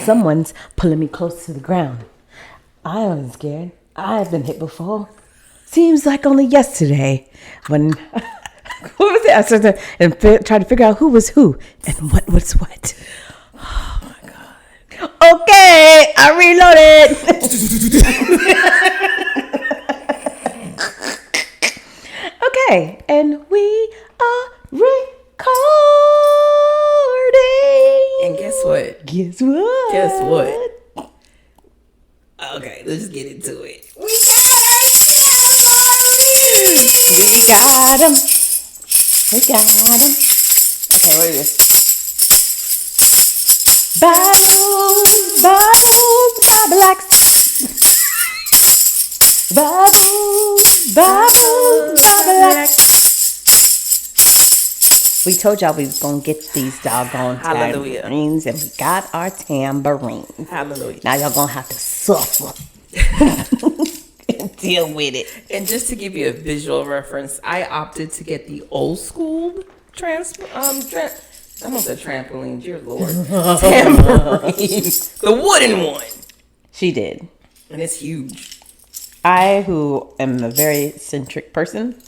Someone's pulling me close to the ground. I am scared. I've been hit before. Seems like only yesterday when... what was it? I started and tried to figure out who was who and what was what. Oh, my God. Okay, I reloaded. Okay, and we are recording. And guess what? Guess what? Guess what? Okay, let's get into it. We got him. We got him. Okay, what is this? Bubbles, bubbles, bubbles, bubbles, bubbles, bubbles. We told y'all we was gonna get these doggone tambourines, and we got our tambourines. Hallelujah. Now y'all gonna have to suffer and deal with it. And just to give you a visual reference, I opted to get the old school I almost said trampoline, dear Lord. Tambourine. The wooden one. She did. And it's huge. I, who am a very eccentric person,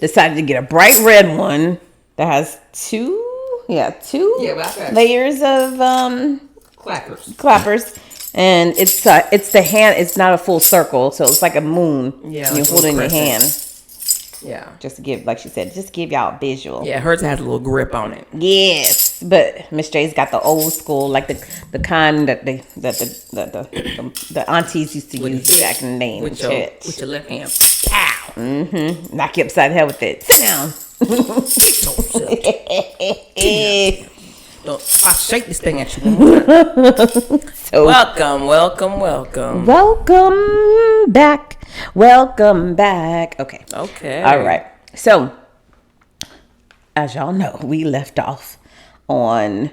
decided to get a bright red one that has two layers of clappers. And it's the hand. It's not a full circle, so it's like a moon. Yeah, you hold it in your hand. Yeah, just to give, like she said, just give y'all a visual. Yeah, hers has a little grip on it. Yes, but Miss J's got the old school, like the kind that the aunties used to use back in the day. With your left hand. Pow. Mm-hmm. Knock you upside the head with it. Sit down. I'll shake this thing at you. So, welcome back. Okay. All right. So, as y'all know, we left off on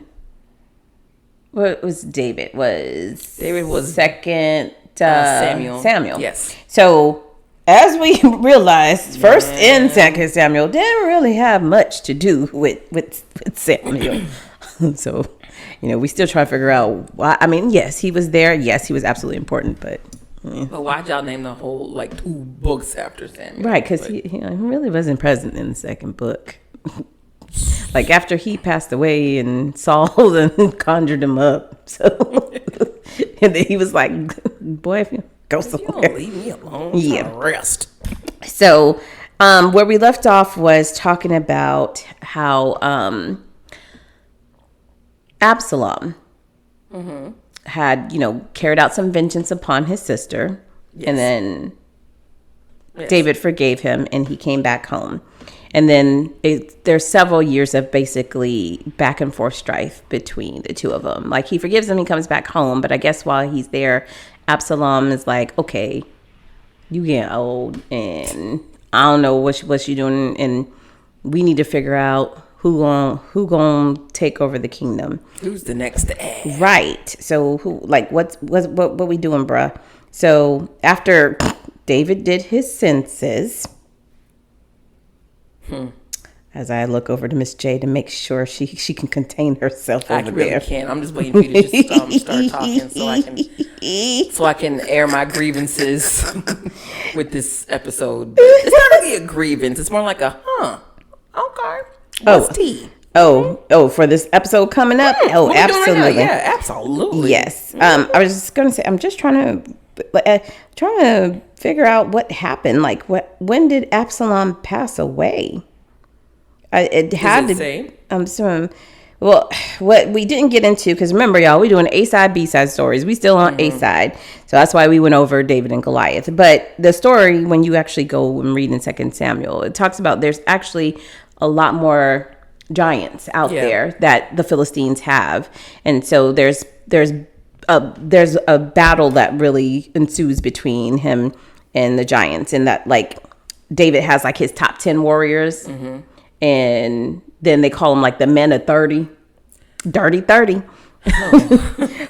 what was David was second Samuel. Yes. So, as we realized, first in 2 Samuel didn't really have much to do with Samuel. So, we still try to figure out why. I mean, yes, he was there. Yes, he was absolutely important, but why'd y'all name the whole 2 books after Samuel? Right, because he really wasn't present in the second book. Like after he passed away and Saul then conjured him up. So, and then he was like, "Boy, if you go somewhere, you don't leave me alone. Yeah, rest." So, where we left off was talking about how Absalom had, carried out some vengeance upon his sister. Yes. And then David forgave him and he came back home. And then there's several years of basically back and forth strife between the two of them. Like he forgives him, he comes back home. But I guess while he's there, Absalom is like, okay, you getting old and I don't know what you doing. And we need to figure out who gonna take over the kingdom? Who's the next to add? Right. So what we doing, bruh? So after David did his census, as I look over to Miss J to make sure she can contain herself over there. I really can't. I'm just waiting for you to just start talking so I can air my grievances with this episode. It's not really a grievance. It's more like a okay. What's tea? For this episode coming up? Absolutely. Right yeah, absolutely. Yes. I was just going to say, I'm just trying to figure out what happened. Like, when did Absalom pass away? It had to say. Well, what we didn't get into, because remember, y'all, we doing A-side, B-side stories. We still on A-side. So that's why we went over David and Goliath. But the story, when you actually go and read in 2 Samuel, it talks about there's actually a lot more giants out there that the Philistines have. And so there's a battle that really ensues between him and the giants, and that David has his top 10 warriors. And then they call them the men of 30, dirty 30,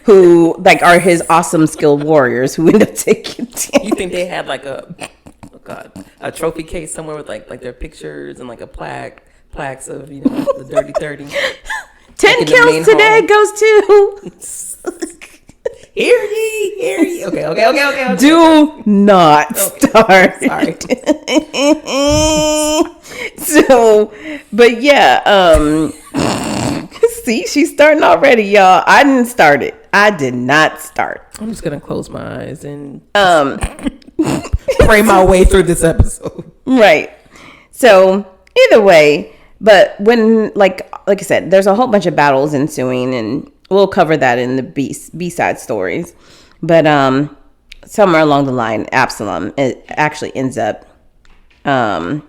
who are his awesome skilled warriors who end up taking 10. You think they had a trophy case somewhere with their pictures and a plaques of the dirty 30? 10 kills today goes to Hear ye, hear ye. Okay. Do not start. Sorry. So, but yeah, see, she's starting already, y'all. I didn't start it. I did not start. I'm just gonna close my eyes and pray my way through this episode. Right. So either way, but when like I said, there's a whole bunch of battles ensuing, and we'll cover that in the B-side stories. But somewhere along the line, Absalom actually ends up dying.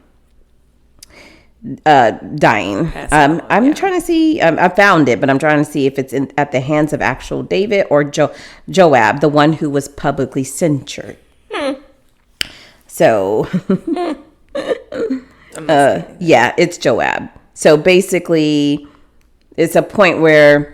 I'm trying to see. I found it, but I'm trying to see if it's at the hands of actual David or Joab, the one who was publicly censured. So, yeah, it's Joab. So basically, it's a point where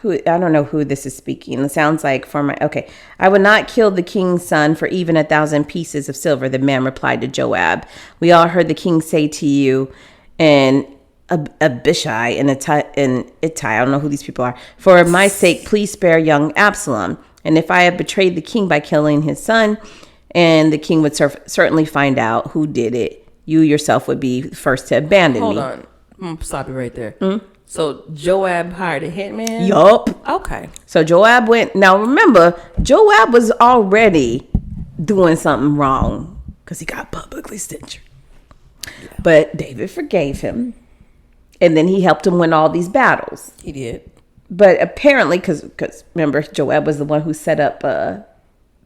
I don't know who this is speaking. It sounds like I would not kill the king's son for even 1,000 pieces of silver. The man replied to Joab, we all heard the king say to you and Abishai and Ittai, I don't know who these people are, for my sake, please spare young Absalom. And if I have betrayed the king by killing his son, and the king would certainly find out who did it, you yourself would be first to abandon me. Hold on. I'm going to stop you right there. So Joab hired a hitman? Yup. Okay. So Joab went. Now remember, Joab was already doing something wrong because he got publicly censured. Yeah. But David forgave him. And then he helped him win all these battles. He did. But apparently, because remember, Joab was the one who set up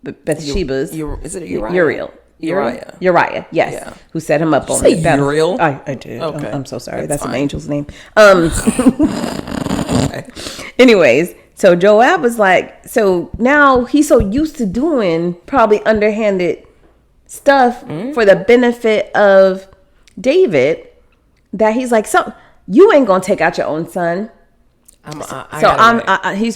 Bathsheba's. Is it Uriah? Uriah, yes. Yeah. Who set him up on the battle. Uriel? I did. Okay. I'm so sorry. That's an angel's name. Okay. Anyways, so Joab was like, so now he's so used to doing probably underhanded stuff for the benefit of David that he's like, so you ain't gonna take out your own son. He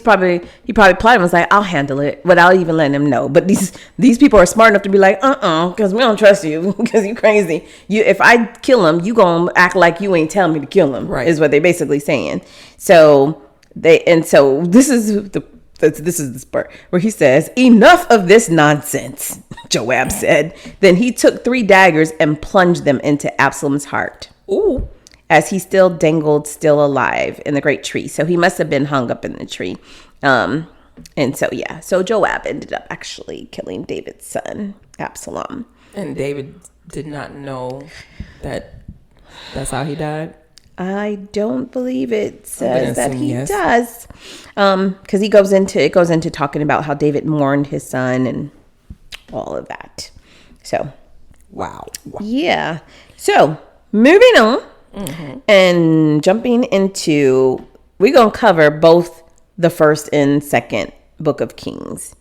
probably plotted and was like, I'll handle it without even letting him know. But these people are smart enough to be like, because we don't trust you because you crazy. If I kill him, you gonna act like you ain't telling me to kill him. Right. Is what they're basically saying. So this is the part where he says, enough of this nonsense, Joab said. Then he took 3 daggers and plunged them into Absalom's heart. Ooh. As he still dangled, still alive in the great tree. So he must have been hung up in the tree. So Joab ended up actually killing David's son, Absalom. And David did not know that that's how he died? I don't believe it says that he does. Because it goes into talking about how David mourned his son and all of that. So. Wow. Yeah. So, moving on. Mm-hmm. And jumping into, we're going to cover both the first and second book of Kings.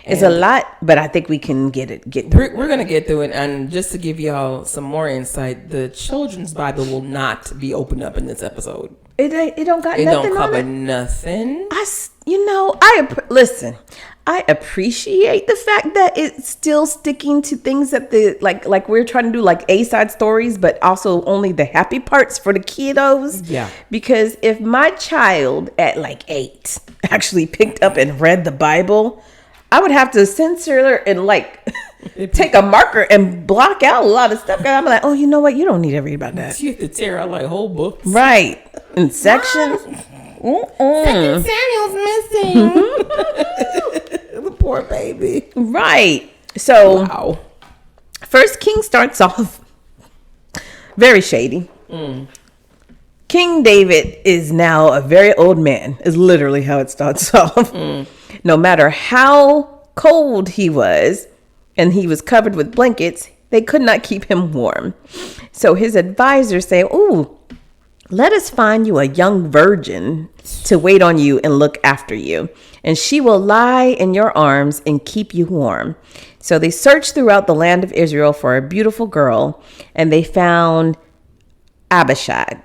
It's a lot, but I think we can get through it. We're going to get through it. And just to give y'all some more insight, the children's Bible will not be opened up in this episode. It don't got nothing on it. It don't cover nothing. I appreciate the fact that it's still sticking to things that like we're trying to do like A-side stories, but also only the happy parts for the kiddos. Yeah. Because if my child at like 8 actually picked up and read the Bible, I would have to censor and like take a marker and block out a lot of stuff. And I'm like, oh, you know what? You don't need to read about that. You have to tear out like whole books. Right. In sections. Second Samuel's missing. The poor baby. Right. So, wow. First King starts off very shady. King David is now a very old man, is literally how it starts off. No matter how cold he was, and he was covered with blankets, they could not keep him warm. So his advisors say, ooh, let us find you a young virgin to wait on you and look after you, and she will lie in your arms and keep you warm. So they searched throughout the land of Israel for a beautiful girl, and they found Abishag,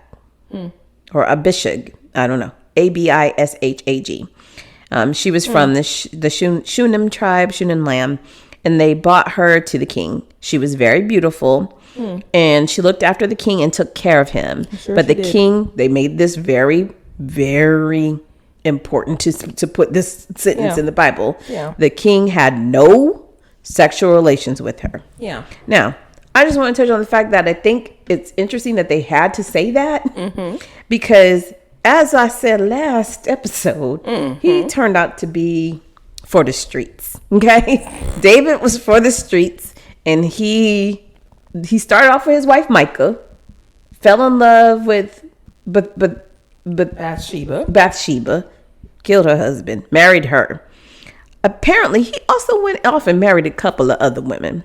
or Abishag, I don't know, Abishag. She was from the Shunem tribe, Shunem land, and they brought her to the king. She was very beautiful. And she looked after the king and took care of him. But the king, they made this very, very important to put this sentence in the Bible. Yeah. The king had no sexual relations with her. Yeah. Now, I just want to touch on the fact that I think it's interesting that they had to say that because, as I said last episode, he turned out to be for the streets. Okay, David was for the streets, and he started off with his wife Micah, fell in love with Bathsheba, killed her husband, married her. Apparently, he also went off and married a couple of other women.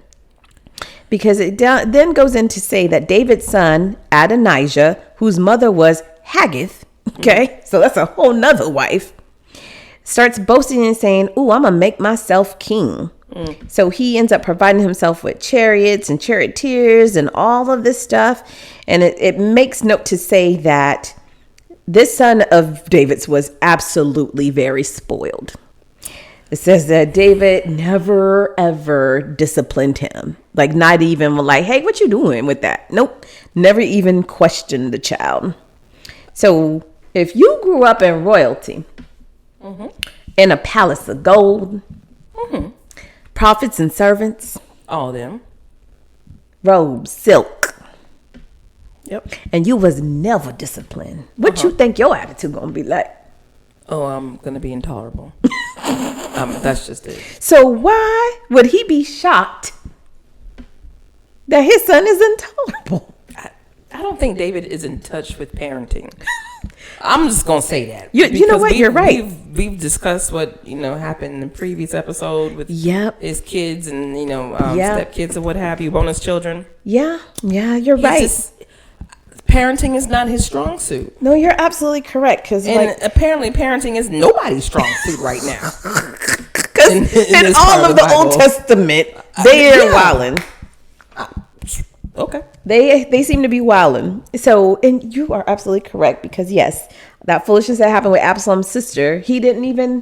Because it then goes in to say that David's son, Adonijah, whose mother was Haggith, okay, so that's a whole nother wife, starts boasting and saying, "Ooh, I'm going to make myself king." So he ends up providing himself with chariots and charioteers and all of this stuff. And it makes note to say that this son of David's was absolutely very spoiled. It says that David never, ever disciplined him. Like, not even like, hey, what you doing with that? Nope. Never even questioned the child. So if you grew up in royalty, in a palace of gold, prophets and servants, all of them, robes, silk, yep, and you was never disciplined, what you think your attitude gonna be like? Oh, I'm gonna be intolerable. That's just it. So why would he be shocked that his son is intolerable? I don't think David is in touch with parenting. I'm just gonna say that. You know what? You're right. We've discussed what happened in the previous episode with his kids and stepkids and what have you, bonus children. Yeah, you're right. Parenting is not his strong suit. No, you're absolutely correct. Apparently, parenting is nobody's strong suit right now. Because in all of the Old Testament, they are wilding. Okay. They seem to be wilding. So, and you are absolutely correct because yes, that foolishness that happened with Absalom's sister, he didn't even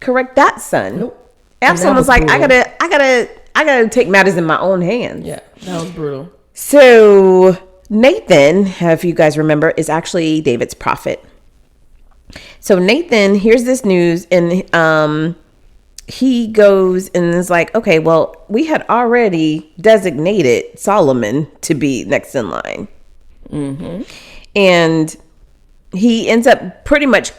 correct that son. Nope. Absalom was like, brutal. I gotta take matters in my own hands. Yeah, that was brutal. So Nathan, if you guys remember, is actually David's prophet. So Nathan hears this news and he goes and is like, okay, well, we had already designated Solomon to be next in line. And he ends up pretty much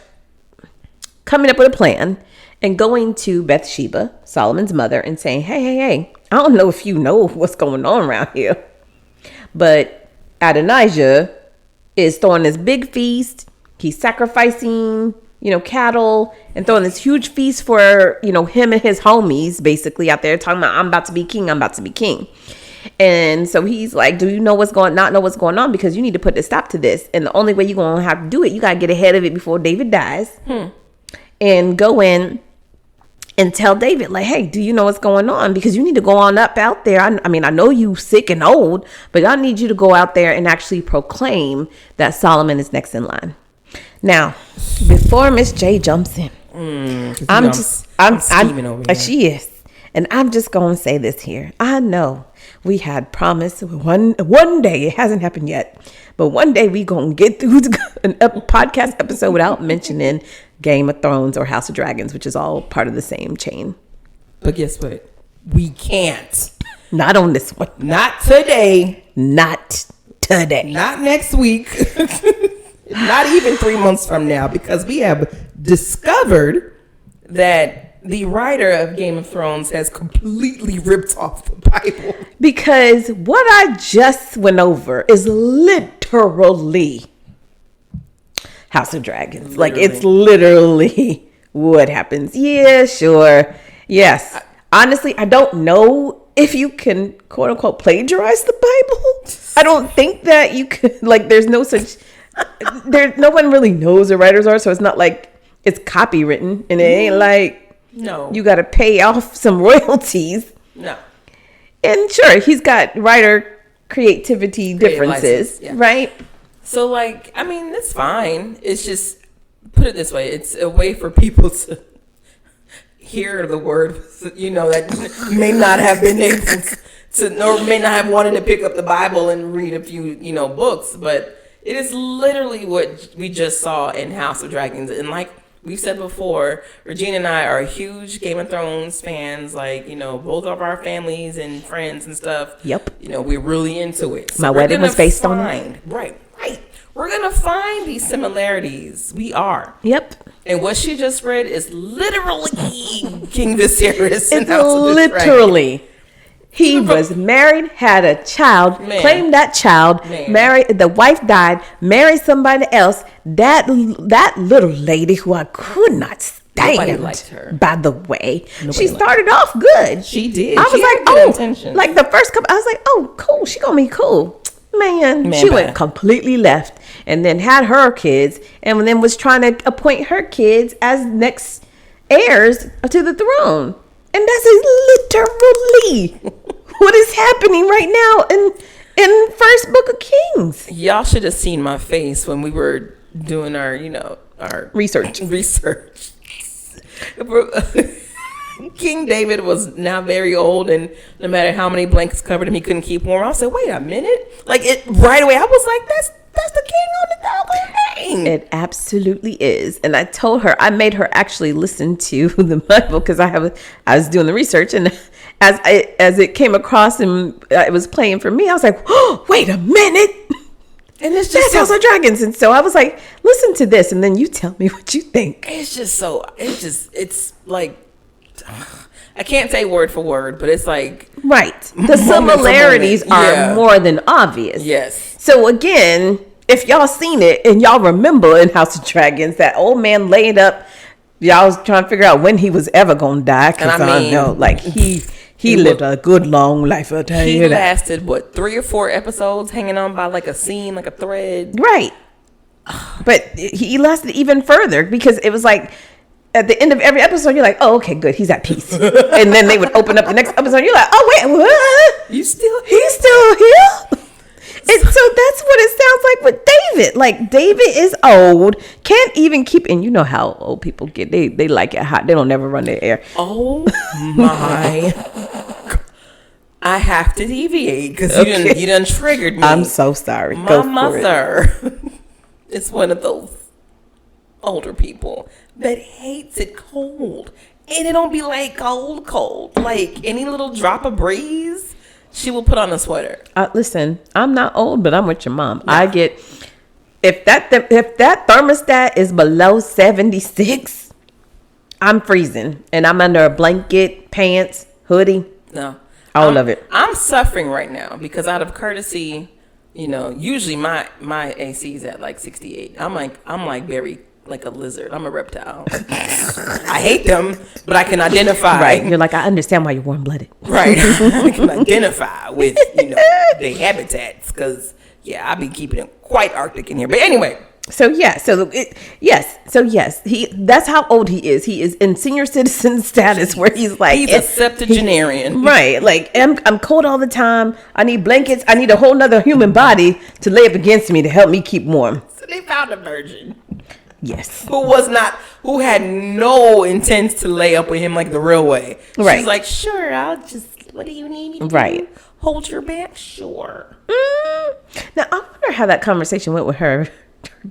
coming up with a plan and going to Bathsheba, Solomon's mother, and saying, hey, I don't know if you know what's going on around here, but Adonijah is throwing this big feast. He's sacrificing, cattle and throwing this huge feast for, him and his homies basically out there talking about, I'm about to be king. And so he's like, do you know not know what's going on? Because you need to put a stop to this. And the only way you're going to have to do it, you got to get ahead of it before David dies and go in and tell David, like, hey, do you know what's going on? Because you need to go on up out there. I mean, I know you sick and old, but I need you to go out there and actually proclaim that Solomon is next in line. Now, before Miss J jumps in, I'm scheming over here. She is. And I'm just going to say this here. I know we had promised one day, it hasn't happened yet, but one day we going to get through a podcast episode without mentioning Game of Thrones or House of Dragons, which is all part of the same chain. But guess what? We can't. Not on this one. Not today. Not today. Not next week. Not even 3 months from now, because we have discovered that the writer of Game of Thrones has completely ripped off the Bible. Because what I just went over is literally House of Dragons. Like, it's literally what happens. Yeah, sure. Yes. Honestly, I don't know if you can, quote unquote, plagiarize the Bible. I don't think that you could, like, there's no such, no one really knows who writers are. So it's not like it's copywritten and it ain't like, no, you got to pay off some royalties. No. And sure, he's got writer creativity differences, right? So, like, I mean, that's fine. It's just, put it this way, it's a way for people to hear the word, that may not have been able to, or may not have wanted to pick up the Bible and read a few, books. But it is literally what we just saw in House of Dragons. And like we've said before, Regina and I are huge Game of Thrones fans. Like, you know, both of our families and friends and stuff. Yep. You know, we're really into it. So my wedding was based on it. Right. We're going to find these similarities. We are. Yep. And what she just read is literally King Viserys. It's literally. He was married, had a child, claimed that child, married, the wife died, married somebody else. That little lady who I could not stand. Nobody liked her. By the way, she started off good. She did. I was intentions. Like the first couple, I was like, oh, cool. She gonna be cool. Man, she went completely left, and then had her kids, and then was trying to appoint her kids as next heirs to the throne. And that's literally what is happening right now in First Book of Kings. Y'all should have seen my face when we were doing our research. King David was now very old, and no matter how many blankets covered him, he couldn't keep warm. I said, wait a minute. Like, it right away, I was like, that's the king on the doggone thing. It absolutely is. And I told her, I made her actually listen to the Bible, because I was doing the research, and as it came across and it was playing for me, I was like, oh, wait a minute. And it's just House of Dragons. And so I was like, listen to this, and then you tell me what you think. It's like, I can't say word for word, but it's like, right. The similarities are more than obvious. Yes. So again, if y'all seen it and y'all remember in House of Dragons, that old man laid up, y'all was trying to figure out when he was ever gonna die. Because I know, like, he lived a good long life. I'll tell you that. He lasted 3 or 4 episodes, hanging on by like a scene, like a thread. Right. But he lasted even further, because it was like, at the end of every episode, you're like, oh, okay, good, he's at peace. And then they would open up the next episode, you're like, oh, wait, what? He's still here? And so that's what it sounds like with David. Like, David is old, can't even keep, and you know how old people get. They like it hot. They don't never run their air. Oh, my. I have to deviate, because you done triggered me. I'm so sorry. My mother is one of those older people that hates it cold, and it don't be like cold. Like, any little drop of breeze, she will put on a sweater. Listen, I'm not old, but I'm with your mom. Yeah. I get, if that thermostat is below 76, I'm freezing, and I'm under a blanket, pants, hoodie. No, all of it. I'm suffering right now because, out of courtesy, you know, usually my AC is at like 68. I'm like very like a lizard. I'm a reptile. I hate them, but I can identify. Right. You're like, I understand why you're warm-blooded. Right. I can identify with, you know, the habitats, because, I be keeping it quite Arctic in here. But anyway. Yes, that's how old he is. He is in senior citizen status, where he's like, he's a septuagenarian. Right. Like, I'm cold all the time. I need blankets. I need a whole nother human body to lay up against me to help me keep warm. So they found a virgin. Yes. Who had no intent to lay up with him like the real way. Right. She's like, sure, what do you need me to do? Hold your back? Sure. Now, I wonder how that conversation went with her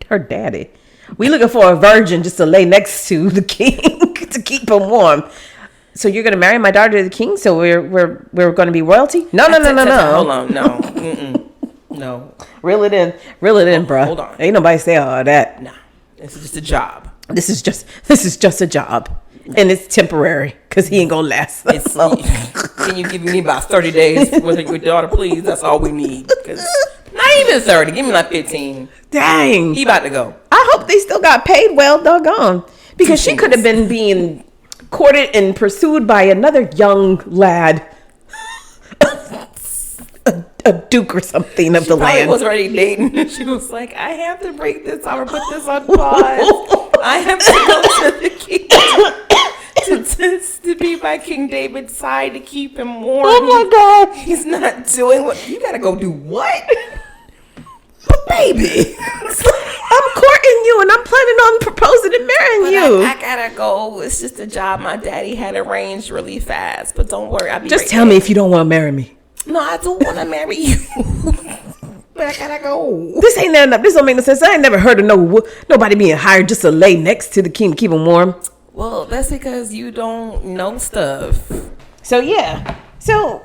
daddy. We looking for a virgin just to lay next to the king to keep him warm. So you're going to marry my daughter to the king? So we're going to be royalty? No. Hold on, no. No. Reel it in, bro. Hold on. Ain't nobody say all that. Nah. This is just a job. This is just a job, and it's temporary because he ain't gonna last. Can you give me about 30 days with your daughter, please? That's all we need. Not even 30. Give me like 15. Dang, he about to go. I hope they still got paid well, doggone, because she could have been being courted and pursued by another young lad. A duke or something of the land. She was already dating. She was like, I have to break this. I'm gonna put this on pause. I have to go to the king to be by King David's side to keep him warm. Oh my God. He's not doing what you gotta go do. What? But baby, I'm courting you and I'm planning on proposing and marrying you. I gotta go. It's just a job my daddy had arranged really fast. But don't worry, I'll be just tell me if you don't want to marry me. No, I do want to marry you. Where can I go? This don't make no sense. I ain't never heard of nobody being hired just to lay next to the king to keep him warm. Well, that's because you don't know stuff. So yeah. So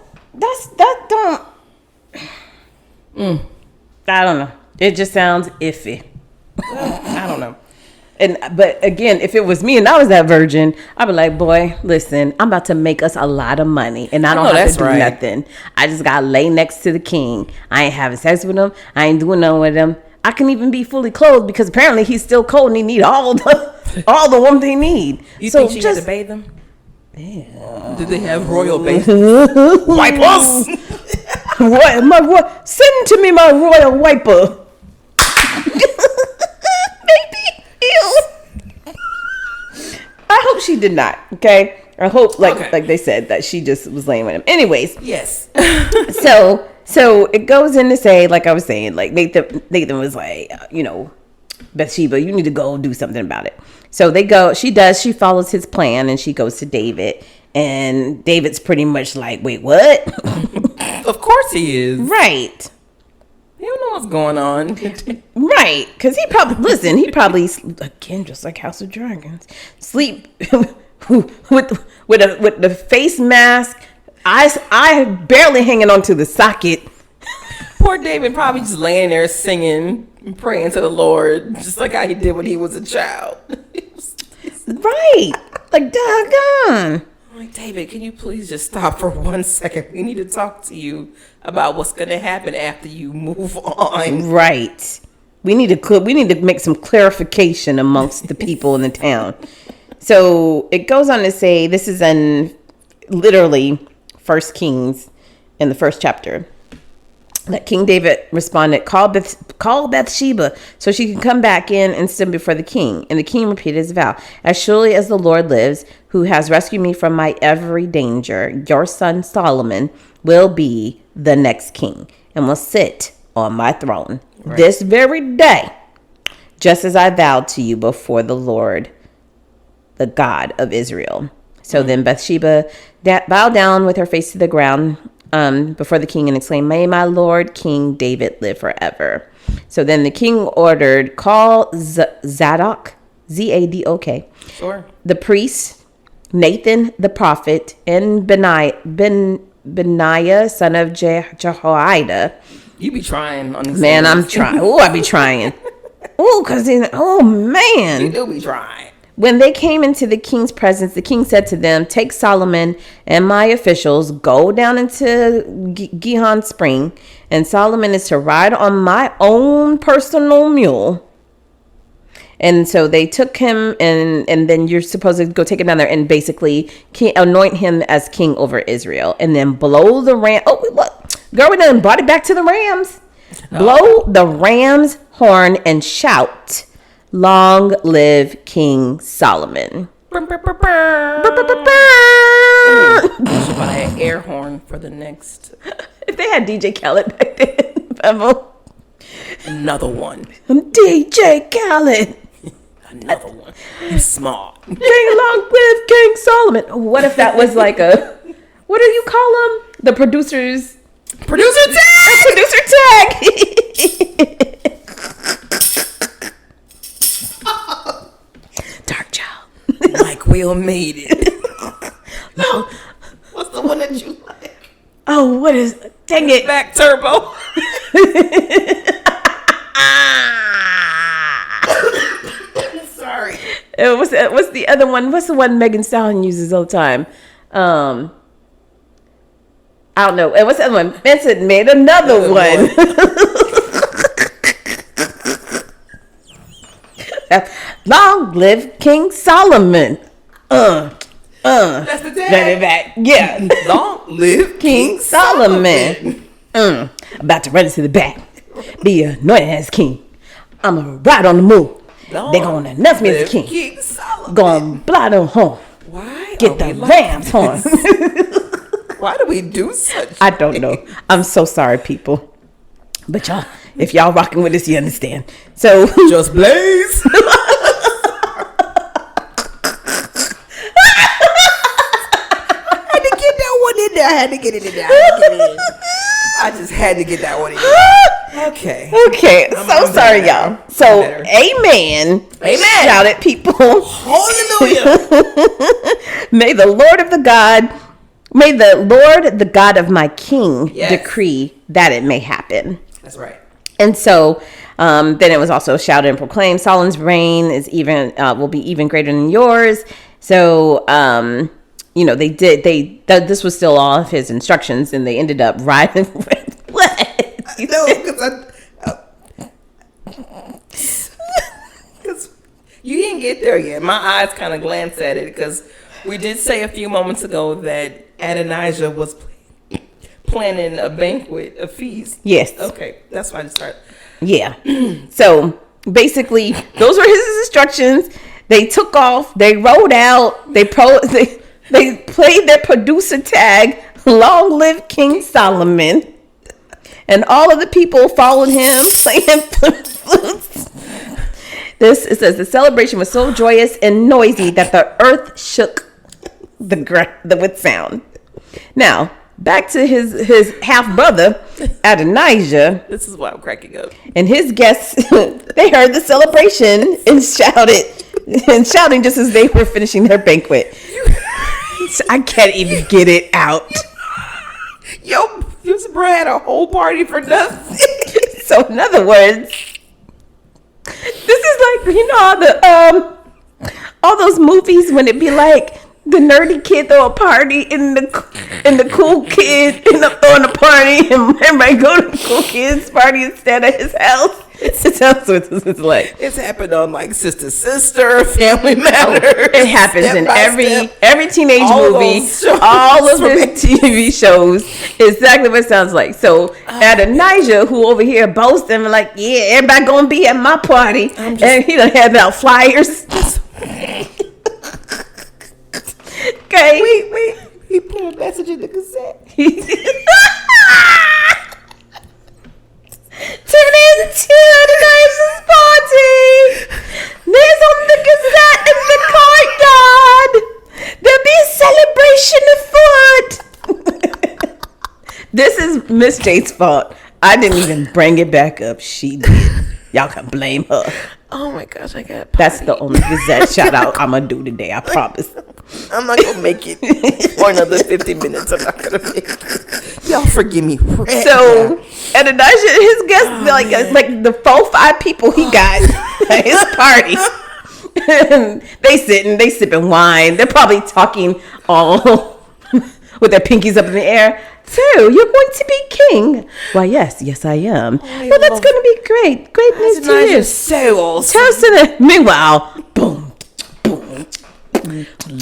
I don't know. It just sounds iffy. I don't know. But again, if it was me and I was that virgin, I'd be like, boy, listen, I'm about to make us a lot of money and I don't have to do nothing. I just got to lay next to the king. I ain't having sex with him. I ain't doing nothing with him. I can even be fully clothed because apparently he's still cold and he need all the warmth he need. You think she had to bathe him? Yeah. Did they have royal bathing? Wipers? What? Send to me my royal wiper. I hope she did not. Okay, I hope like they said that she just was laying with him. Anyways, yes. so it goes in to say, like I was saying, like Nathan was like, Bathsheba, you need to go do something about it. So they go. She follows his plan and she goes to David, and David's pretty much like, wait, what? Of course he is. Right. You don't know what's going on. Right. Because he probably, again, just like House of Dragons, sleep with the face mask, eyes barely hanging onto the socket. Poor David probably just laying there singing and praying to the Lord, just like how he did when he was a child. Right. Like, doggone. I'm like, David, can you please just stop for 1 second? We need to talk to you about what's going to happen after you move on. Right. We need to make some clarification amongst the people in the town. So it goes on to say, this is in literally 1 Kings in the first chapter, that King David responded, call Bathsheba so she can come back in and stand before the king. And the king repeated his vow. As surely as the Lord lives, who has rescued me from my every danger, your son Solomon will be the next king and will sit on my throne this very day, just as I vowed to you before the Lord, the God of Israel. So then Bathsheba bowed down with her face to the ground before the king and exclaimed, may my Lord King David live forever. So then the king ordered, call Zadok, Zadok, sure, the priest, Nathan the prophet, and Benaiah son of Jehoiada. You be trying on these man things. I'm trying. I be trying. Man, you do be trying. When they came into the king's presence, the king said to them, take Solomon and my officials, go down into Gihon Spring, and Solomon is to ride on my own personal mule. And so they took him, and then you're supposed to go take him down there and basically anoint him as king over Israel, and then blow the ram. Oh, look, girl, we done brought it back to the rams. Blow the ram's horn and shout, long live King Solomon. You should buy an air horn for the next. If they had DJ Khaled back then, Pebble. Another one. I'm DJ Khaled. Another one. You smart. King long live King Solomon. What if that was like a, what do you call them? The producers. Producer tag. Producer tag. Dark child. Like Will made it. No. What's the one that you like? Oh, what is? Dang it. Back Turbo. Sorry. What's the other one? What's the one Megan Stallion uses all the time? I don't know. And what's the other one? Vincent made another one. Long live King Solomon. That's the tag. Yeah. Long live King Solomon. About to run into the back. Be anointed as king. I'm going to ride on the move. They're going to announce me as king. Going to blow them horn. Why? Get the ram's horn. Why do we do such? I don't know. I'm so sorry, people. But y'all, if y'all rocking with us, you understand. So just blaze. I had to get it in there. I just had to get that one in there. Okay. Okay. I'm sorry, y'all. So, amen. Amen. Shout it, people. Hallelujah. May the Lord, the God of my King, decree that it may happen. That's right. And so, then it was also shouted and proclaimed, Solomon's reign is will be even greater than yours. So, this was still all of his instructions, and they ended up riding with what? No, because you didn't get there yet. My eyes kind of glanced at it because we did say a few moments ago that Adonijah was planning a banquet, a feast. Yes. Okay, that's why I just started. Yeah. So basically, those were his instructions. They took off. They rode out. They played their producer tag. Long live King Solomon. And all of the people followed him playing flutes. It says the celebration was so joyous and noisy that the earth shook with sound. Now, back to his half brother, Adonijah. This is why I'm cracking up. And his guests, they heard the celebration and shouting just as they were finishing their banquet. I can't even get it out. Yo, this bro had a whole party for nothing. So in other words, this is like, all those movies when it be like the nerdy kid throw a party and the cool kid end up throwing a party and everybody go to the cool kid's party instead of his house. That's what this is like. It's happened on like Sister, Family Matters. It happens in every teenage movie, all of his TV shows. Exactly what it sounds like. So Adonijah, who over here boasting like, yeah, everybody gonna be at my party, and he done had out flyers. Okay. Wait. He put a message in the cassette. Tune in to Adonijah's party. There's on the Gazette and the courtyard. There'll be a celebration afoot. This is Miss Jade's fault. I didn't even bring it back up. She did. Y'all can blame her. Oh my gosh, I got That's the only Gazette shout out I'm gonna do today. I promise. I'm not gonna make it for another 50 minutes. I'm not gonna make it. Y'all forgive me. So Adonijah and his guests, like the 4-5 people he got at his party. They sipping wine. They're probably talking all with their pinkies up in the air. So you're going to be king? Why, yes, I am. Well, that's going to be great. Great news to you. So awesome. Meanwhile, boom.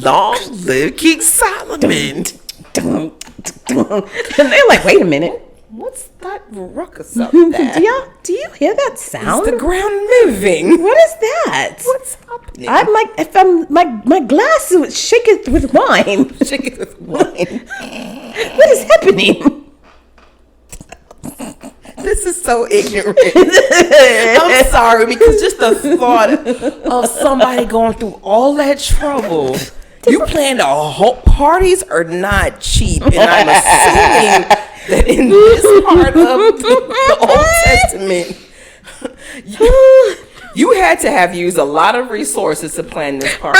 Long live King Solomon. And they're like, wait a minute. What's that ruckus up there? Do you hear that sound? Is the ground moving? What is that? What's happening? My glass is shaken with wine. Shaken with wine. What is happening? This is so ignorant. I'm sorry, because just the thought of somebody going through all that trouble. You planned a whole parties are not cheap, and I'm assuming that in this part of the Old Testament, you had to have used a lot of resources to plan this party.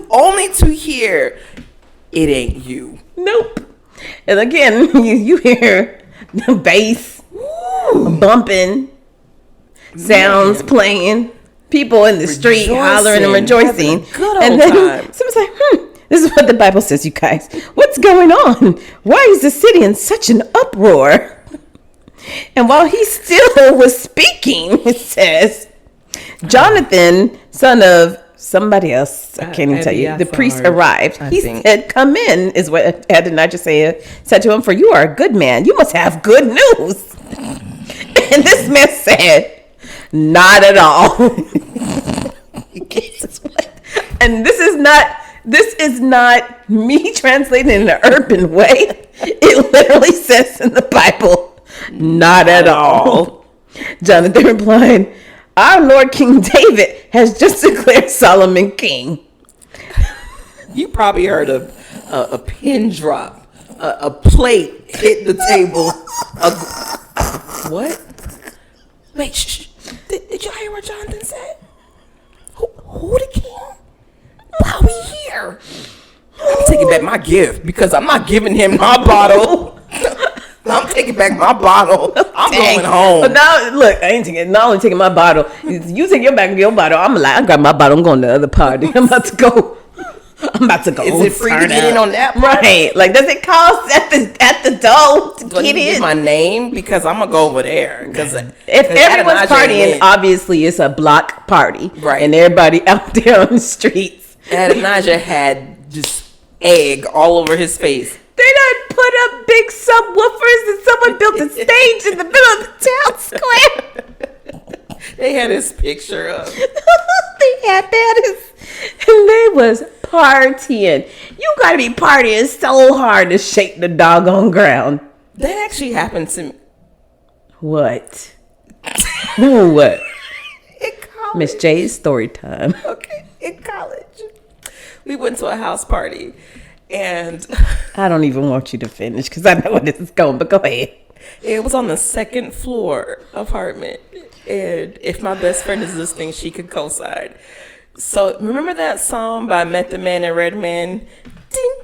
Only to hear it ain't you. Nope. And again, you hear the bass bumping, sounds playing, people in the street hollering and rejoicing. And then someone's like, this is what the Bible says, you guys. What's going on? Why is the city in such an uproar? And while he still was speaking, it says, Jonathan, son of somebody else, I can't even tell you, the priest arrived. He said, come in, is what Adonijah said to him, for you are a good man. You must have good news. And this man said, not at all. And this is not me translating in an urban way. It literally says in the Bible, not at all. Jonathan replied, our Lord King David has just declared Solomon king. You probably heard a pin drop a plate hit the table. What? Wait, shh. Did y'all hear what Jonathan said? Who the king? Why are we here? I'm taking back my gift because I'm not giving him my bottle. I'm taking back my bottle. I'm going home. But now, look, I ain't taking. Not only taking my bottle. You take your bottle. I'm like, I got my bottle. I'm going to the other party. I'm about to go. Is it free to get in on that? Right? Like, does it cost at the door to get in? Give my name because I'm gonna go over there. Because if everyone's partying, obviously it's a block party, right? And everybody out there on the streets. Adonijah had just egg all over his face. They done put up big subwoofers and someone built a stage in the middle of the town square. They had his picture up. They had that, and they was partying. You gotta be partying so hard to shake the doggone ground. That actually happened to me. What? What? In college. Miss J's story time. Okay, in college, we went to a house party, and I don't even want you to finish because I know where this is going. But go ahead. It was on the second floor apartment, and if my best friend is listening, she could co-sign. So remember that song by Method Man and Redman? Ding,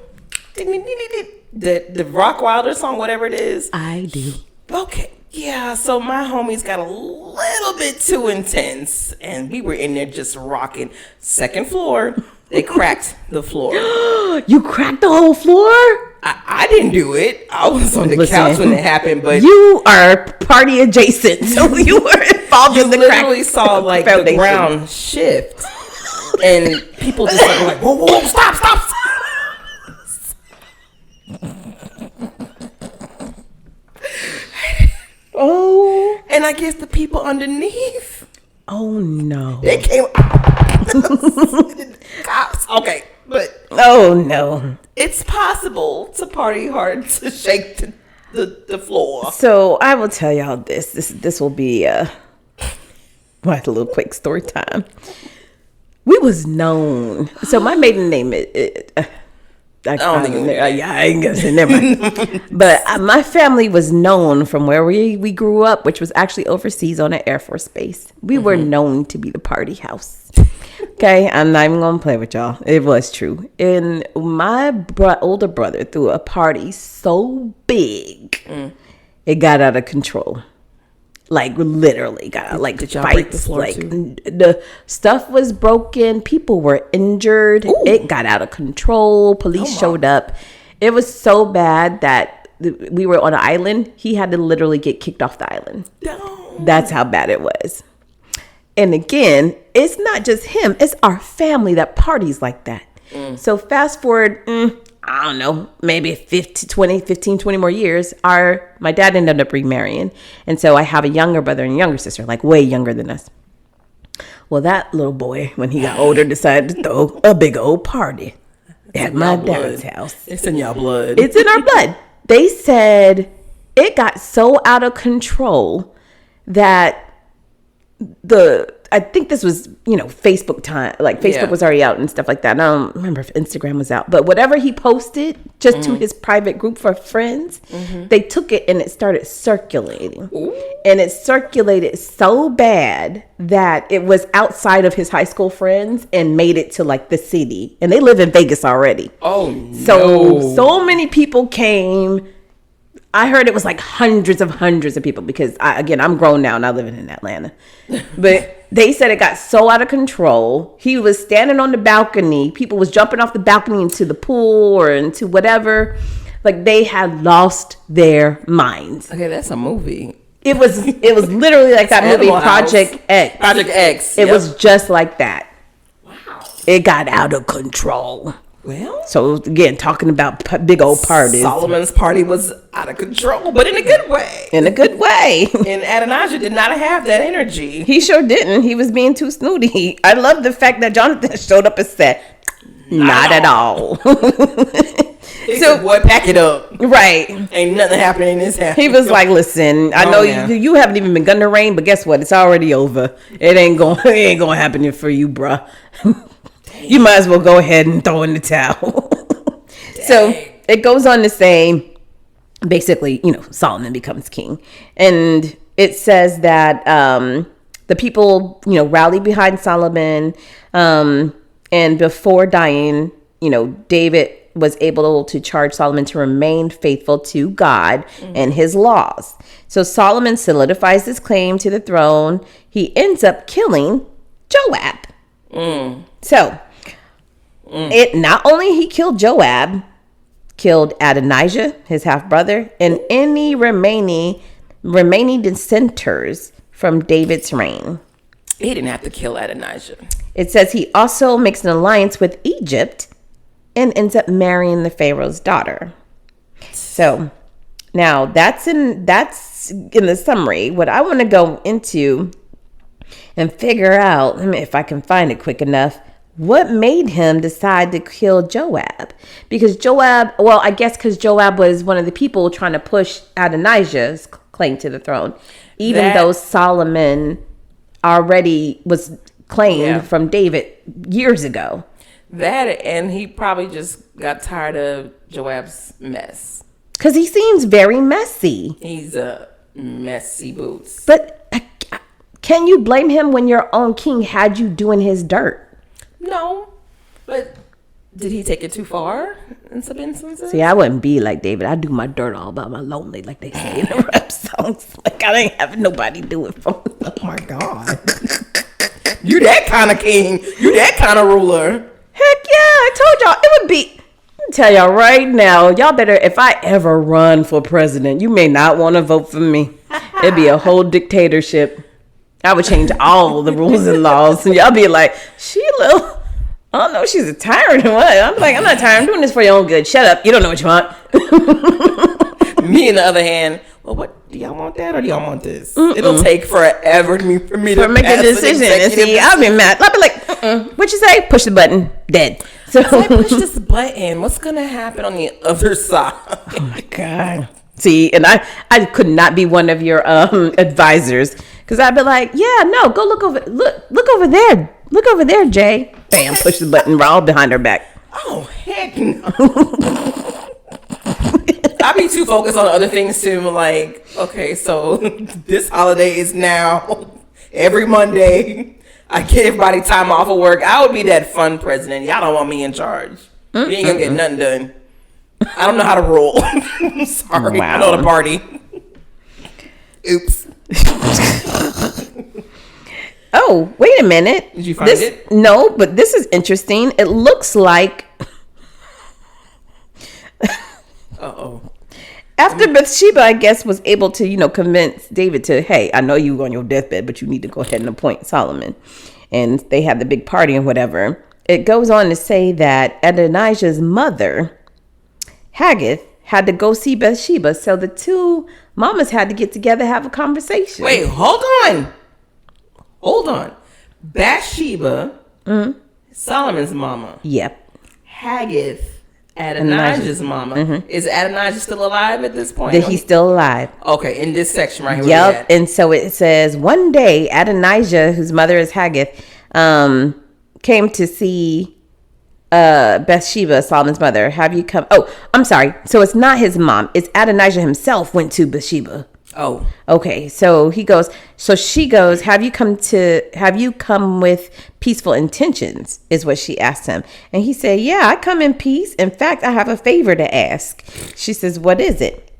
ding, ding, ding, ding, ding. The Rock Wilder song, whatever it is. I do. Okay. Yeah, so my homies got a little bit too intense, and we were in there just rocking. Second floor, they cracked the floor. You cracked the whole floor? I didn't do it. I was on the couch when it happened, but you are party adjacent, so you were involved in the crack. You literally saw like the ground shift, and people just were like, "Whoa, whoa, whoa! Stop, stop, stop!" Oh, and I guess the people underneath. Oh no! They came. Cops. Okay, but oh no! It's possible to party hard to shake the floor. So I will tell y'all this. This will be a little quick story time. We was known. So my maiden name is. I ain't gonna say never mind. But my family was known from where we grew up, which was actually overseas on an Air Force base. We were known to be the party house. Okay, I'm not even gonna play with y'all. It was true. And my older brother threw a party so big, it got out of control. Like literally got out, like did y'all fights. Break the floor like too? The stuff was broken. People were injured. Ooh. It got out of control. Police showed up. It was so bad that we were on an island. He had to literally get kicked off the island. No. That's how bad it was. And again, it's not just him. It's our family that parties like that. So fast forward, I don't know, maybe 15, 20 more years, my dad ended up remarrying. And so I have a younger brother and a younger sister, like way younger than us. Well, that little boy, when he got older, decided to throw a big old party at my dad's house. It's in y'all blood. It's in our blood. They said it got so out of control that I think this was, Facebook time. Like Facebook was already out and stuff like that. I don't remember if Instagram was out, but whatever he posted just to his private group for friends, they took it and it started circulating. Ooh. And it circulated so bad that it was outside of his high school friends and made it to like the city. And they live in Vegas already. Oh, no. So many people came. I heard it was like hundreds of people because I'm grown now and I live in Atlanta. But they said it got so out of control. He was standing on the balcony. People was jumping off the balcony into the pool or into whatever. Like they had lost their minds. Okay, that's a movie. It was literally like that movie Project X. Project X. It was just like that. Wow. It got out of control. Well, so again, talking about big old parties. Solomon's party was out of control, but in a good way. In a good way. And Adonijah did not have that energy. He sure didn't. He was being too snooty. I love the fact that Jonathan showed up and said, not at all. So, boy, pack it up. Right. Ain't nothing happening in this house. He was like, listen, I know you haven't even begun to rain, but guess what? It's already over. It ain't gonna happen for you, bruh. You might as well go ahead and throw in the towel. So it goes on to say, basically, Solomon becomes king. And it says that the people, rally behind Solomon. And before dying, David was able to charge Solomon to remain faithful to God and his laws. So Solomon solidifies his claim to the throne. He ends up killing Joab. So it not only he killed Joab, killed Adonijah, his half brother, and any remaining dissenters from David's reign. He didn't have to kill Adonijah. It says he also makes an alliance with Egypt and ends up marrying the Pharaoh's daughter. So now that's in the summary. What I want to go into and figure out, if I can find it quick enough, what made him decide to kill Joab? Because Joab was one of the people trying to push Adonijah's claim to the throne, even though Solomon already was claimed from David years ago. That, and he probably just got tired of Joab's mess. Because he seems very messy. He's a messy boots. But can you blame him when your own king had you doing his dirt? No, but did he take it too far in some instances? See, I wouldn't be like David. I do my dirt all by my lonely, like they say in the rap songs. Like I ain't having nobody do it for me. Oh my God. You that kind of king. You that kind of ruler. Heck yeah, I told y'all it would be. I'm tell y'all right now, y'all better, if I ever run for president, you may not want to vote for me. It'd be a whole dictatorship. I would change all the rules and laws. And y'all be like, Sheila, I don't know, she's a tyrant or what? I'm like, I'm not tired. I'm doing this for your own good. Shut up. You don't know what you want. Me, on the other hand, well, what do y'all want that or do y'all want this? It'll take forever for me to make a decision. And see, I'll be mad. I'll be like, what you say? Push the button. Dead. So if I push this button, what's gonna happen on the other side? Oh my God. See, and I could not be one of your advisors, because I'd be like, yeah, no, go look over there. Look over there, Jay. Bam, push the button, we're all behind her back. Oh, heck no. I be too focused on other things too. Like, okay, so this holiday is now every Monday. I get everybody time off of work. I would be that fun president. Y'all don't want me in charge. You ain't gonna get nothing done. I don't know how to roll. I'm sorry. Wow. I know the party. Oops. Oh, wait a minute. Did you find it? No, but this is interesting. It looks like after Bathsheba, I guess, was able to, convince David to, hey, I know you on your deathbed, but you need to go ahead and appoint Solomon. And they had the big party and whatever. It goes on to say that Adonijah's mother, Haggith, had to go see Bathsheba. So the two mamas had to get together, have a conversation. Wait, hold on. Bathsheba, Solomon's mama. Yep. Haggith, Adonijah's mama. Is Adonijah still alive at this point? He's still alive. Okay, in this section right here. Yep. And so it says, one day Adonijah, whose mother is Haggith, came to see Bathsheba, Solomon's mother. Have you come? Oh, I'm sorry. So it's not his mom. It's Adonijah himself went to Bathsheba. Oh, okay. So she goes, have you come with peaceful intentions, is what she asked him. And he said, yeah, I come in peace. In fact, I have a favor to ask. She says, what is it?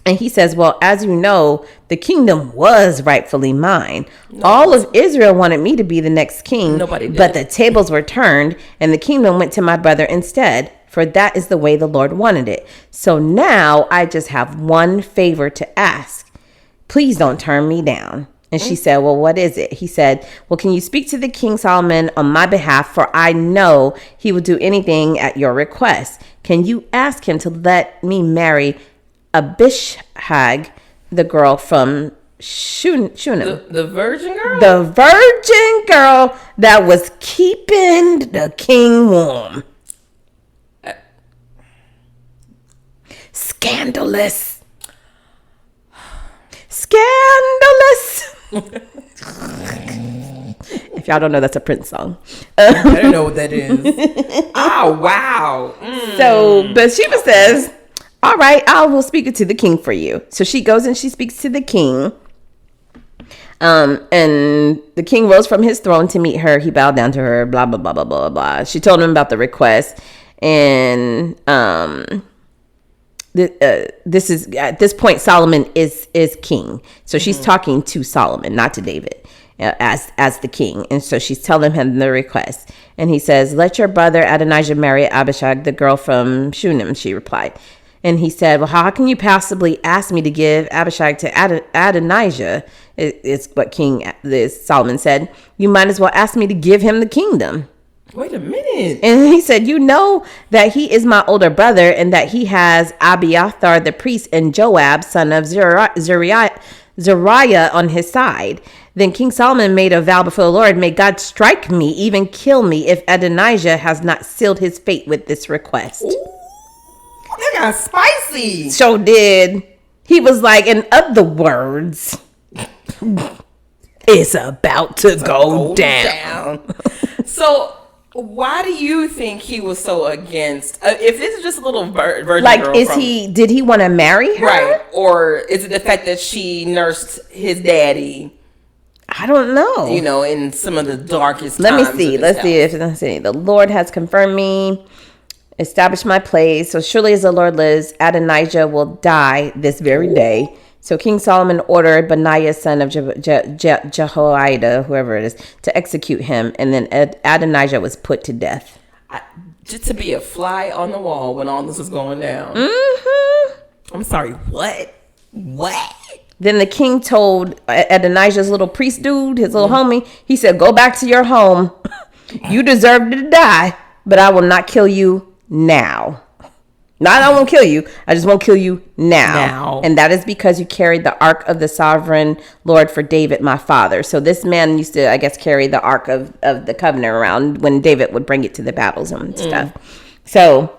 And he says, well, as you know, the kingdom was rightfully mine. All of Israel wanted me to be the next king. Nobody did. But the tables were turned and the kingdom went to my brother instead. For that is the way the Lord wanted it. So now I just have one favor to ask. Please don't turn me down. And she said, well, what is it? He said, well, can you speak to the King Solomon on my behalf? For I know he will do anything at your request. Can you ask him to let me marry Abishag, the girl from Shunem? The virgin girl? The virgin girl that was keeping the king warm. Scandalous. If If y'all don't know, that's a Prince song. I don't know what that is. Oh, wow. So Bathsheba says, all right, I will speak to the king for you. So she goes and she speaks to the king. And the king rose from his throne to meet her. He bowed down to her, blah, blah, blah, blah, blah, blah. She told him about the request. And this is, at this point, Solomon is king. So she's talking to Solomon, not to David, as the king. And so she's telling him the request. And he says, let your brother Adonijah marry Abishag, the girl from Shunem, she replied. And he said, well, how can you possibly ask me to give Abishag to Adonijah? It's what Solomon said. You might as well ask me to give him the kingdom. Wait a minute. And he said, you know that he is my older brother and that he has Abiathar the priest and Joab, son of Zeruiah, on his side. Then King Solomon made a vow before the Lord, may God strike me, even kill me, if Adonijah has not sealed his fate with this request. Ooh, that got spicy. So did. He was like, in other words, it's about to go down. So why do you think he was so against? If this is just a little virgin like, girl did he want to marry her? Right. Or is it the fact that she nursed his daddy? I don't know. You know, in some of the darkest Let times. me see. Let's see. The Lord has confirmed me, established my place. So surely as the Lord lives, Adonijah will die this very day. So King Solomon ordered Benaiah, son of Jehoiada, whoever it is, to execute him. And then Adonijah was put to death. Just to be a fly on the wall when all this was going down. Mm-hmm. I'm sorry, what? Then the king told Adonijah's little priest dude, his little homie, he said, go back to your home. You deserve to die, but I will not kill you now. Not I won't kill you. I just won't kill you now. And that is because you carried the ark of the sovereign Lord for David, my father. So this man used to, I guess, carry the ark of the covenant around when David would bring it to the battles and stuff. So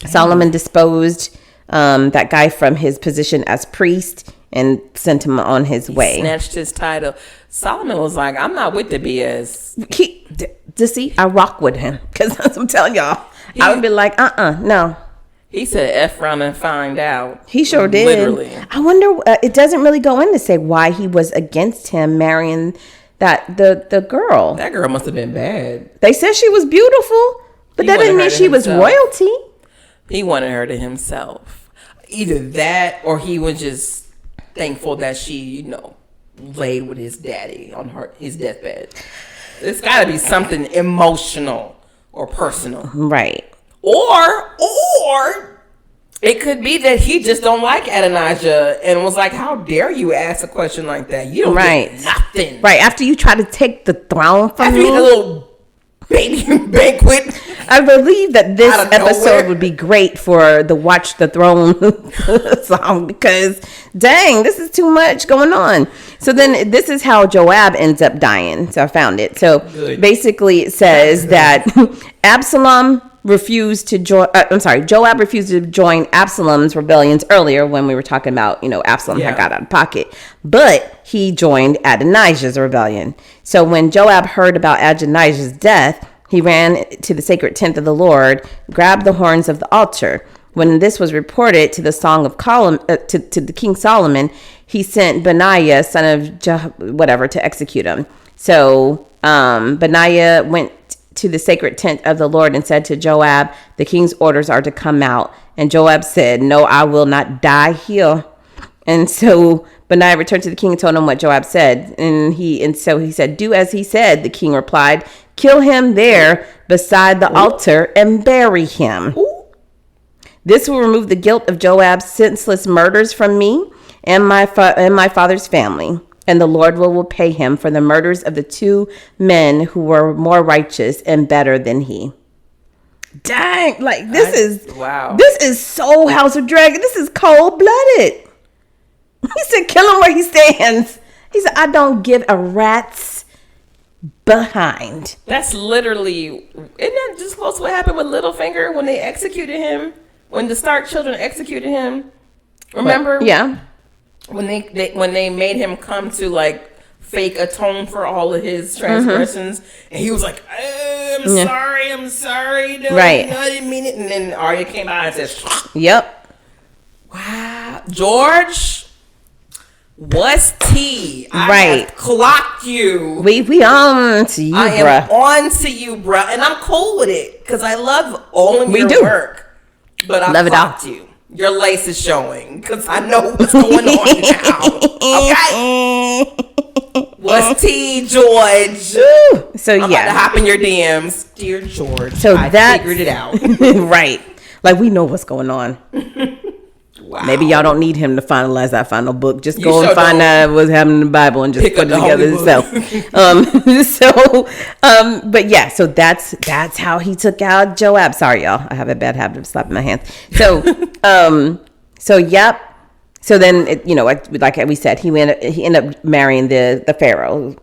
Solomon disposed that guy from his position as priest and sent him on his way. Snatched his title. Solomon was like, I'm not with the BS. I rock with him because I'm telling y'all. I would be like, no. He said F round and find out. He sure did. Literally. I wonder, it doesn't really go in to say why he was against him marrying the girl. That girl must have been bad. They said she was beautiful, but that didn't mean she was royalty. He wanted her to himself. Either that or he was just thankful that she, laid with his daddy on his deathbed. It's got to be something emotional or personal. Right. Or it could be that he just don't like Adonijah and was like, how dare you ask a question like that? You don't get nothing. Right. After you try to take the throne from me. After you did a little baby banquet. I believe that this episode would be great for the Watch the Throne song because, dang, this is too much going on. So then this is how Joab ends up dying. So I found it. So basically it says that Joab refused to join Absalom's rebellions earlier when we were talking about, Absalom had got out of pocket. But he joined Adonijah's rebellion. So when Joab heard about Adonijah's death, he ran to the sacred tent of the Lord, grabbed the horns of the altar. When this was reported to the song of to the King Solomon, he sent Benaiah, son of to execute him. So Benaiah went to the sacred tent of the Lord and said to Joab, the king's orders are to come out. And Joab said, no, I will not die here. And so Benaiah returned to the king and told him what Joab said. And so he said, do as he said. The king replied, kill him there beside the altar and bury him. This will remove the guilt of Joab's senseless murders from me and my father's family. And the Lord will repay him for the murders of the two men who were more righteous and better than he. Dang, like this is so House of Dragon. This is cold-blooded. He said, kill him where he stands. He said, I don't give a rat's behind. That's literally, isn't that just close to what happened with Littlefinger when they executed him? When the Stark children executed him? Remember? Yeah. When they made him come to fake atone for all of his transgressions, and he was like, I'm sorry, no, right. I didn't mean it. And then Arya came out and said, yep. Wow, George, what's tea? I have clocked you. We on to you, bruh. I am on to you, bruh, and I'm cool with it because I love all of your work. But I clocked you. Your lace is showing because I know what's going on now. Okay. What's tea, George? So I'm about to hop in your DMs, dear George. So I figured it out. Right. Like we know what's going on. Wow. Maybe y'all don't need him to finalize that final book. Just go and find out what's happening in the Bible and just put it together yourself. But yeah, so that's how he took out Joab. Sorry, y'all. I have a bad habit of slapping my hands. So, yep. So then, like we said, he ended up marrying the Pharaoh,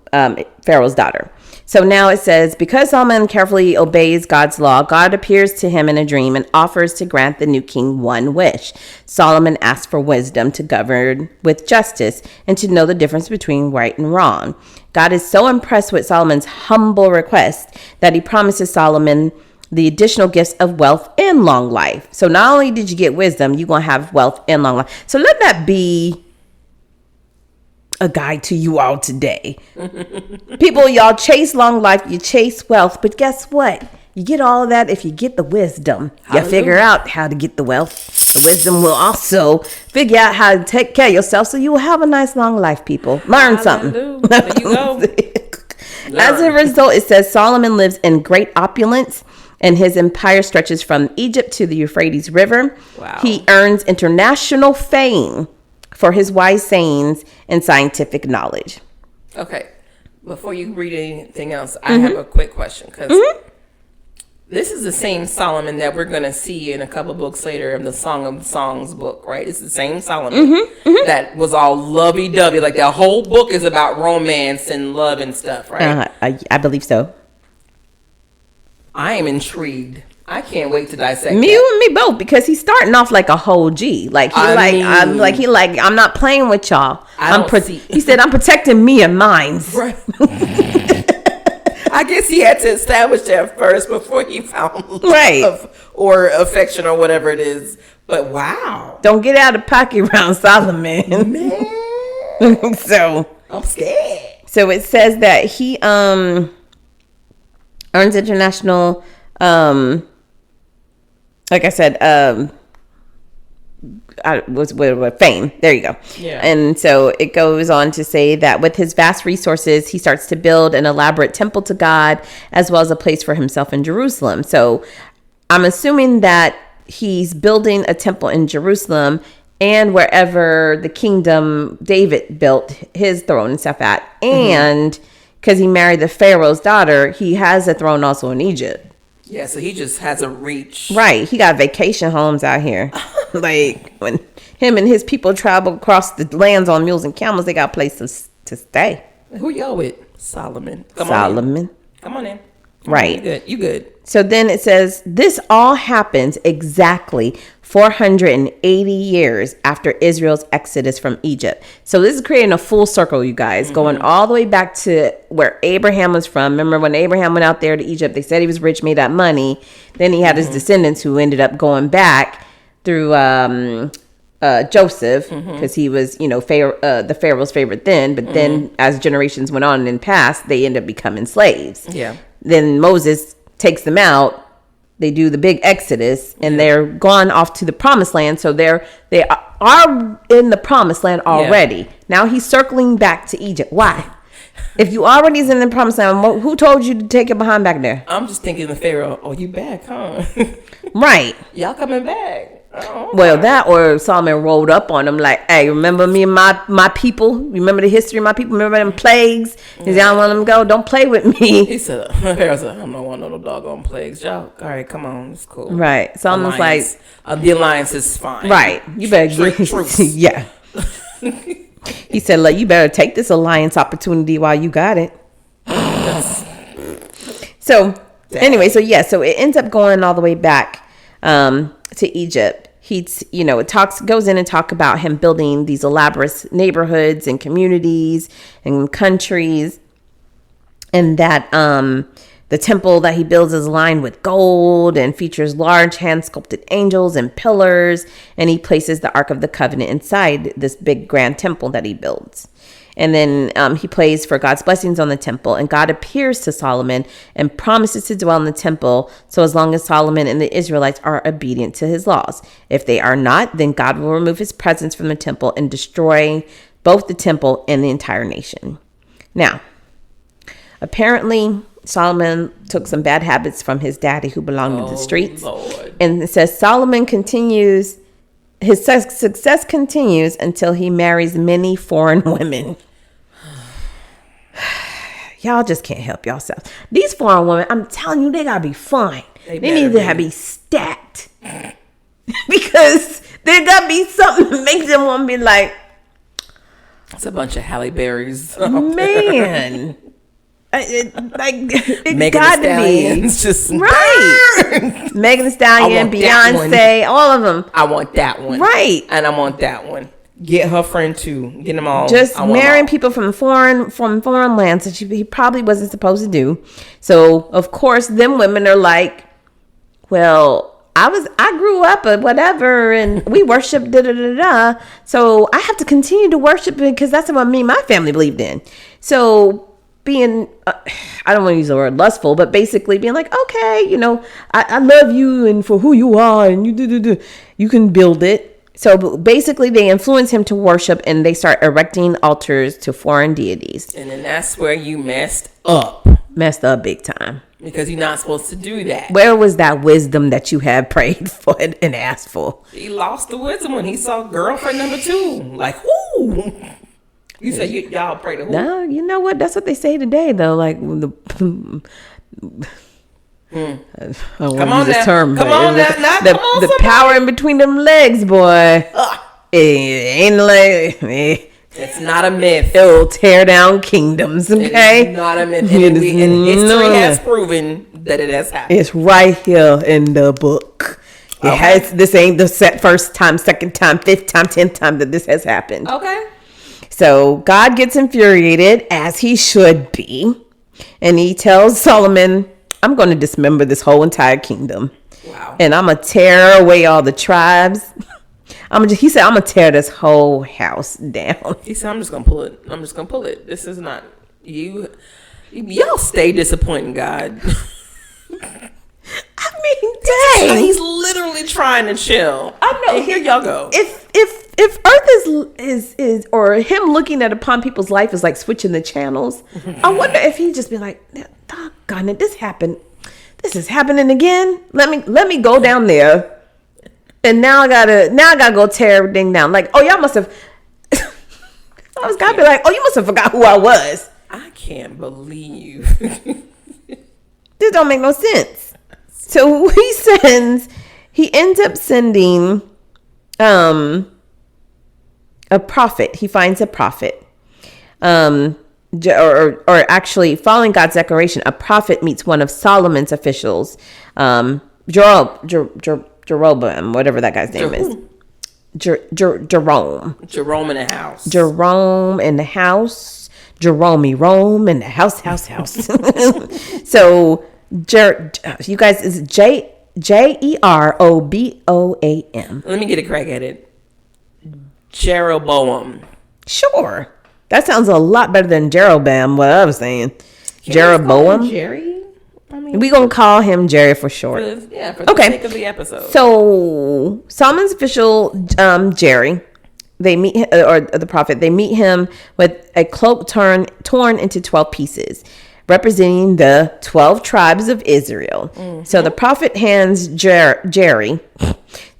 Pharaoh's daughter. So now it says, because Solomon carefully obeys God's law, God appears to him in a dream and offers to grant the new king one wish. Solomon asked for wisdom to govern with justice and to know the difference between right and wrong. God is so impressed with Solomon's humble request that he promises Solomon the additional gifts of wealth and long life. So not only did you get wisdom, you're going to have wealth and long life. So let that be a guide to you all today. People, y'all chase long life, you chase wealth, but guess what? You get all of that if you get the wisdom. You figure out how to get the wealth. The wisdom will also figure out how to take care of yourself so you will have a nice long life, people. Learn something. There you go. As a result, it says Solomon lives in great opulence and his empire stretches from Egypt to the Euphrates River. Wow. He earns international fame for his wise sayings and scientific knowledge. Okay. Before you read anything else, I have a quick question. Because this is the same Solomon that we're going to see in a couple books later in the Song of Songs book, right? It's the same Solomon that was all lovey-dovey. Like that whole book is about romance and love and stuff, right? I believe so. I am intrigued. I can't wait to dissect you and me both, because he's starting off like a whole G. Like I'm not playing with y'all. He said I'm protecting me and mine. Right. I guess he had to establish that first before he found love or affection or whatever it is. But wow, don't get out of pocket around Solomon, man. So I'm scared. So it says that he earns international. Like I said, fame. There you go. Yeah. And so it goes on to say that with his vast resources, he starts to build an elaborate temple to God, as well as a place for himself in Jerusalem. So I'm assuming that he's building a temple in Jerusalem and wherever the kingdom David built his throne and stuff at. And because he married the Pharaoh's daughter, he has a throne also in Egypt. Yeah, so he just has a reach. Right. He got vacation homes out here. Like when him and his people travel across the lands on mules and camels, they got places to stay. Who y'all with? Solomon. Come on in. Right. You good. So then it says, this all happens exactly 480 years after Israel's exodus from Egypt. So this is creating a full circle, you guys, going all the way back to where Abraham was from. Remember when Abraham went out there to Egypt, they said he was rich, made that money. Then he had his descendants who ended up going back through Joseph, because he was, the Pharaoh's favorite then. But then as generations went on and passed, they ended up becoming slaves. Yeah. Then Moses takes them out. They do the big exodus, and they're gone off to the promised land. So they are in the promised land already. Yeah. Now he's circling back to Egypt. Why? If you already is in the promised land, who told you to take your behind back there? I'm just thinking the Pharaoh. Oh, you back, huh? Right. Y'all coming back. Oh, well, that or Solomon rolled up on them like, hey, remember me and my people? Remember the history of my people? Remember them plagues? Because y'all want them to go? Don't play with me. He said, Pharaoh said, I don't want no doggone plagues. Y'all, all right, come on. It's cool. Right. Solomon's like, the alliance is fine. Right. You better truce. Yeah. He said, look, you better take this alliance opportunity while you got it. So, anyway, so it ends up going all the way back to Egypt. it goes in and talk about him building these elaborate neighborhoods and communities and countries, and that the temple that he builds is lined with gold and features large hand-sculpted angels and pillars, and he places the Ark of the Covenant inside this big grand temple that he builds. And then he prays for God's blessings on the temple, and God appears to Solomon and promises to dwell in the temple so as long as Solomon and the Israelites are obedient to his laws. If they are not, then God will remove his presence from the temple and destroy both the temple and the entire nation. Now, apparently, Solomon took some bad habits from his daddy who belonged to the streets. Lord. And it says Solomon continues, his success continues until he marries many foreign women. Y'all just can't help yourself. These foreign women, I'm telling you, they gotta be fine. They need to be stacked. Because there gotta be something that makes them want to be like, it's a bunch of Halle Berrys. Man. It Megan got Thee Stallion's just right. Megan Thee Stallion, Beyonce, all of them. I want that one, right? And I want that one. Get her friend too. Get them all. Just marrying people from foreign lands that he probably wasn't supposed to do. So of course, them women are like, well, I grew up or whatever, and we worship da da da da. So I have to continue to worship because that's what me and my family believed in. So being, I don't want to use the word lustful, but basically being like, okay, I love you and for who you are, and you can build it. So basically they influence him to worship, and they start erecting altars to foreign deities. And then that's where you messed up. Messed up big time. Because you're not supposed to do that. Where was that wisdom that you had prayed for and asked for? He lost the wisdom when he saw girlfriend number 2. Like, whoo! You said y'all pray to who? No, you know what? That's what they say today, though. Like the. Come on now. Term, come on now. The power in between them legs, boy. It ain't like. It's not a myth. It will tear down kingdoms. Okay, it is not a myth. And history has proven that it has happened. It's right here in the book. It has. This ain't the first time, second time, fifth time, 10th time that this has happened. Okay. So God gets infuriated, as he should be, and he tells Solomon, I'm going to dismember this whole entire kingdom. Wow. And I'm going to tear away all the tribes. He said, I'm going to tear this whole house down. He said, I'm just going to pull it. This is not you. Y'all stay disappointing God. I mean, dang. He's literally trying to chill. I know. And here y'all go. If Earth is or him looking at upon people's life is like switching the channels, I wonder if he'd just be like, doggone it, this happened. This is happening again. Let me go down there. And now I gotta go tear everything down. Like, oh, y'all must have. I was gotta be like, oh, you must have forgot who I was. I can't believe. This don't make no sense. So he ends up sending a prophet. He finds a prophet. Or actually, following God's declaration, a prophet meets one of Solomon's officials, Jeroboam, whatever that guy's name is. Jerome. Jerome in the house. Jerome in the house. Rome in the house. So, you guys, is Jeroboam. Let me get a crack at it. Jeroboam. Sure. That sounds a lot better than Jeroboam, what I was saying. Jeroboam. Jerry? We're going to call him Jerry for short. For the sake of the episode. So, Solomon's official, Jerry, they meet, or the prophet, they meet him with a cloak torn into 12 pieces, representing the 12 tribes of Israel. Mm-hmm. So the prophet hands Jerry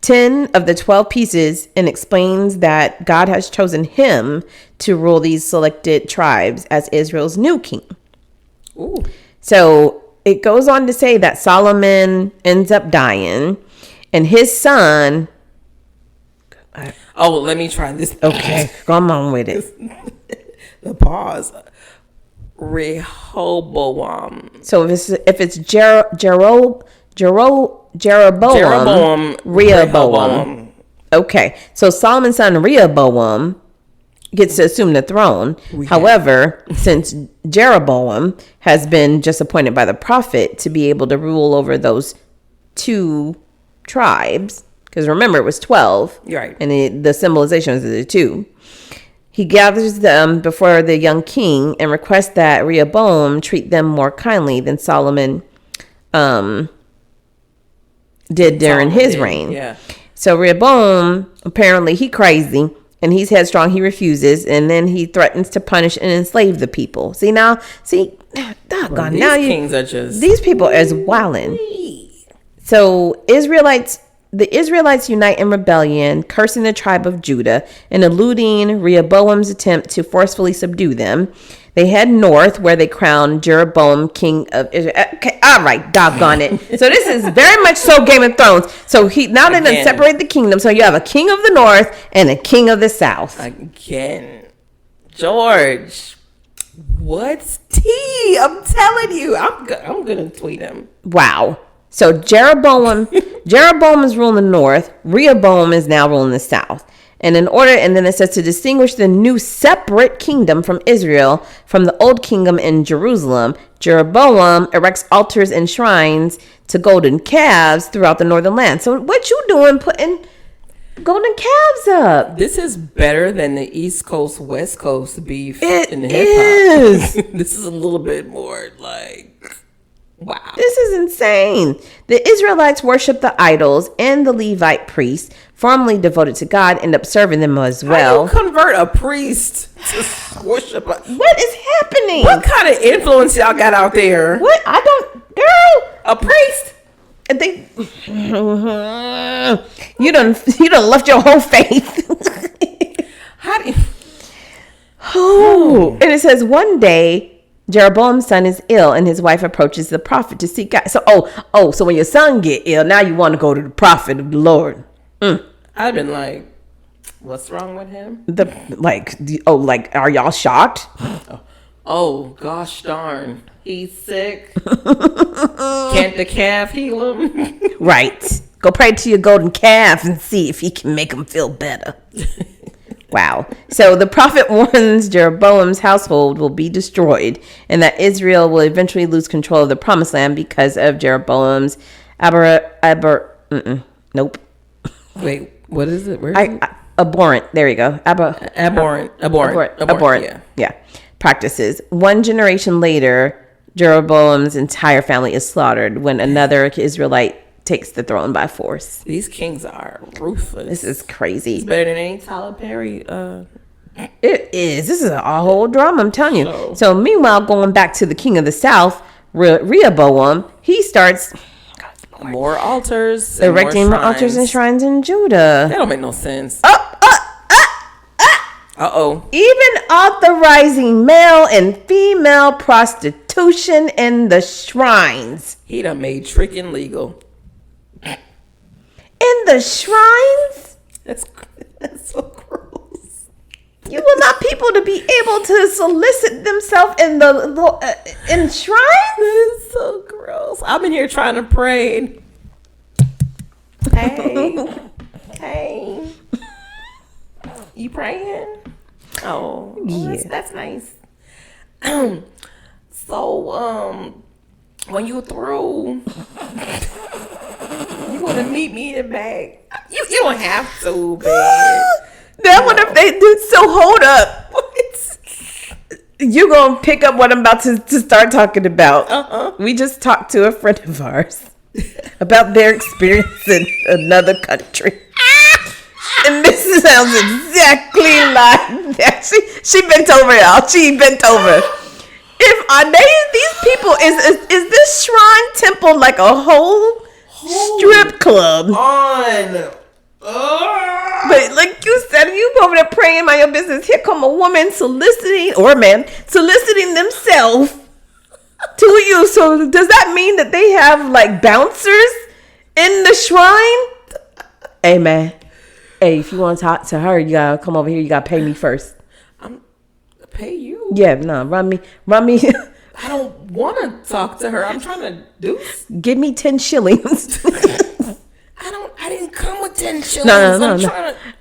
10 of the 12 pieces and explains that God has chosen him to rule these selected tribes as Israel's new king. Ooh. So it goes on to say that Solomon ends up dying, and his son. Let me try this. Okay, come on with it. The pause. Rehoboam. So if it's Jeroboam, Rehoboam. Okay, so Solomon's son Rehoboam gets to assume the throne. However, since Jeroboam has been just appointed by the prophet to be able to rule over those 2 tribes, because remember, it was 12. Right. And the symbolization was the 2. He gathers them before the young king and requests that Rehoboam treat them more kindly than Solomon did during his reign. Yeah. So Rehoboam, apparently he crazy and he's headstrong. He refuses, and then he threatens to punish and enslave the people. Doggone, well, kings are just... These people is wildin'. So the Israelites unite in rebellion, cursing the tribe of Judah and eluding Rehoboam's attempt to forcefully subdue them. They head north, where they crown Jeroboam king of Israel. Okay, all right, doggone it. So this is very much so Game of Thrones. So they done separate the kingdom. So you have a king of the north and a king of the south. Again, George, what's tea? I'm telling you, I'm gonna tweet him. Wow. So Jeroboam is ruling the north. Rehoboam is now ruling the south. And then it says to distinguish the new separate kingdom from Israel from the old kingdom in Jerusalem, Jeroboam erects altars and shrines to golden calves throughout the northern land. So what you doing putting golden calves up? This is better than the East Coast, West Coast beef in the hip hop. This is a little bit more like... Wow. This is insane. The Israelites worship the idols, and the Levite priests, formerly devoted to God, end up serving them as well. How do you convert a priest to worship? What is happening? What kind of influence y'all got out there? What? I don't... Girl! A priest? You done left your whole faith. How do you... Oh. And it says one day... Jeroboam's son is ill, and his wife approaches the prophet to seek God. So, so when your son get ill, now you want to go to the prophet of the Lord. I've been like, what's wrong with him? Are y'all shocked? Oh, gosh darn. He's sick. Can't the calf heal him? Right. Go pray to your golden calf and see if he can make him feel better. Wow. So the prophet warns Jeroboam's household will be destroyed and that Israel will eventually lose control of the promised land because of Jeroboam's nope. Wait, what is it? Where is it? Abhorrent. There you go. Abhorrent. Yeah. Practices. 1 generation later, Jeroboam's entire family is slaughtered when another Israelite takes the throne by force. These kings are ruthless. This is crazy. It's better than any Tyler Perry. It is. This is a whole drama, I'm telling you. So meanwhile, going back to the king of the south, Rehoboam, he starts more altars, erecting more altars and shrines in Judah. That don't make no sense. Uh-oh. Even authorizing male and female prostitution in the shrines. He done made tricking legal. In the shrines? That's so gross. You will not people to be able to solicit themselves in in shrines? That is so gross. I've been here trying to pray. Hey. You praying? Oh, yeah. That's nice. So, when you through, you want to meet me in the back? You don't have to, babe. Then what if they do? So hold up. You gonna pick up what I'm about to start talking about. We just talked to a friend of ours about their experience in another country. And this sounds exactly like that. She bent over, y'all. She bent over. These people, is this shrine temple like a whole strip club? But like you said, you over there praying about your business. Here come a woman soliciting, or a man soliciting themselves to you. So does that mean that they have like bouncers in the shrine? Hey man, if you want to talk to her, you gotta come over here. You gotta pay me first. Pay you? Yeah, no, run me. I don't want to talk to her. I'm trying to do. Give me 10 shillings. I didn't come with 10 shillings.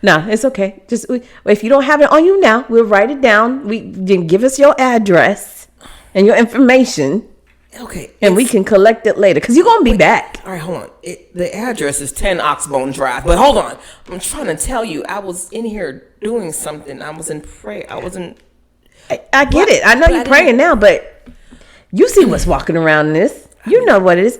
No, it's okay. Just if you don't have it on you now, we'll write it down. Give us your address and your information. Okay. And we can collect it later because you're going to be back. All right, hold on. The address is 10 Oxbone Drive. But hold on. I'm trying to tell you, I was in here doing something. I was in prayer. I wasn't. I get it. I know you're praying now, but you see what's walking around this. You know what it is.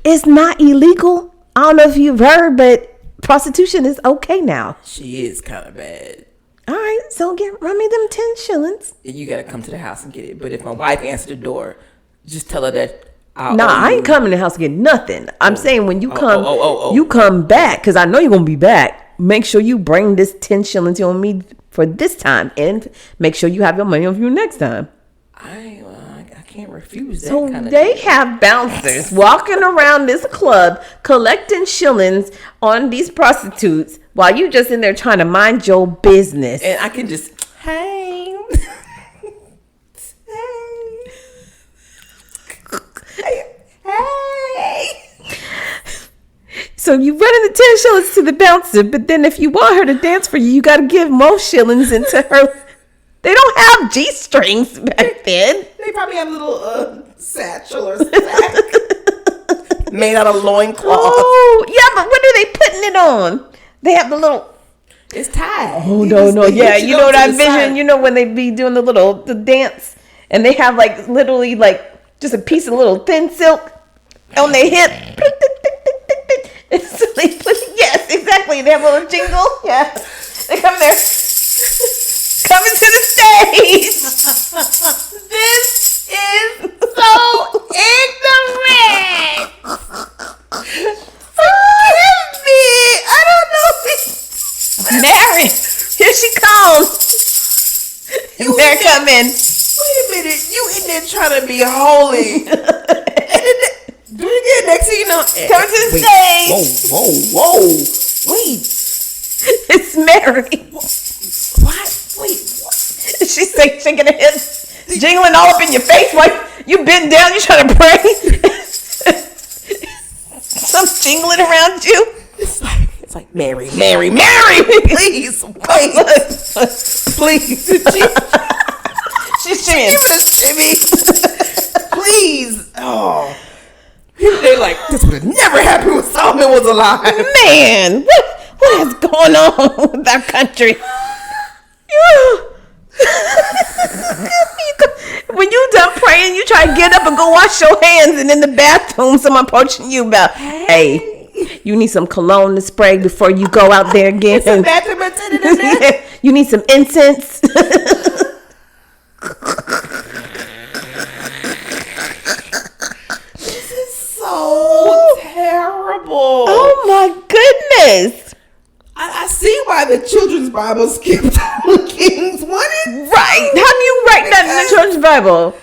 It's not illegal. I don't know if you've heard, but prostitution is okay now. She is kind of bad. All right, so run me them 10 shillings. You got to come to the house and get it. But if my wife answered the door, just tell her that. I ain't coming to the house to get nothing. I'm saying when you come, you come back because I know you're going to be back. Make sure you bring this 10 shillings on me for this time and make sure you have your money on you next time. I can't refuse that. So they have bouncers walking around this club collecting shillings on these prostitutes while you just in there trying to mind your business. And I can just, hey. So you running the 10 shillings to the bouncer, but then if you want her to dance for you, you got to give more shillings into her. They don't have G-strings back then. They probably have a little satchel or sack made out of loincloth. Oh, yeah, but what are they putting it on? They have the little... It's tied. Oh, no. Yeah, you know what I envision? You know when they be doing the dance and they have like literally like just a piece of little thin silk on their hip. So they put, yes, exactly. They have a little jingle. Yeah. They come there. Coming to the stage. This is so ignorant. Forgive me. I don't know. Mary, here she comes. They're coming. Wait a minute. You in there trying to be holy. Do it again. Next thing you know. Coming to the stage. Whoa. Wait. It's Mary. What? Wait, what? She's shaking her hips, jingling all up in your face while you bend down, you trying to pray. Some jingling around you. It's like Mary, please. She's saying, please. Oh, they like this would have never happened when Solomon was alive. Man, what is going on with our country? When you done praying, you try to get up and go wash your hands, and in the bathroom, someone approaching you about, hey, you need some cologne to spray before you go out there again. Some bathroom attendant in there. You need some incense. This is so terrible. Oh my goodness. I see why the children's Bible skipped the King's wanted. Right. How do you write that in the children's Bible?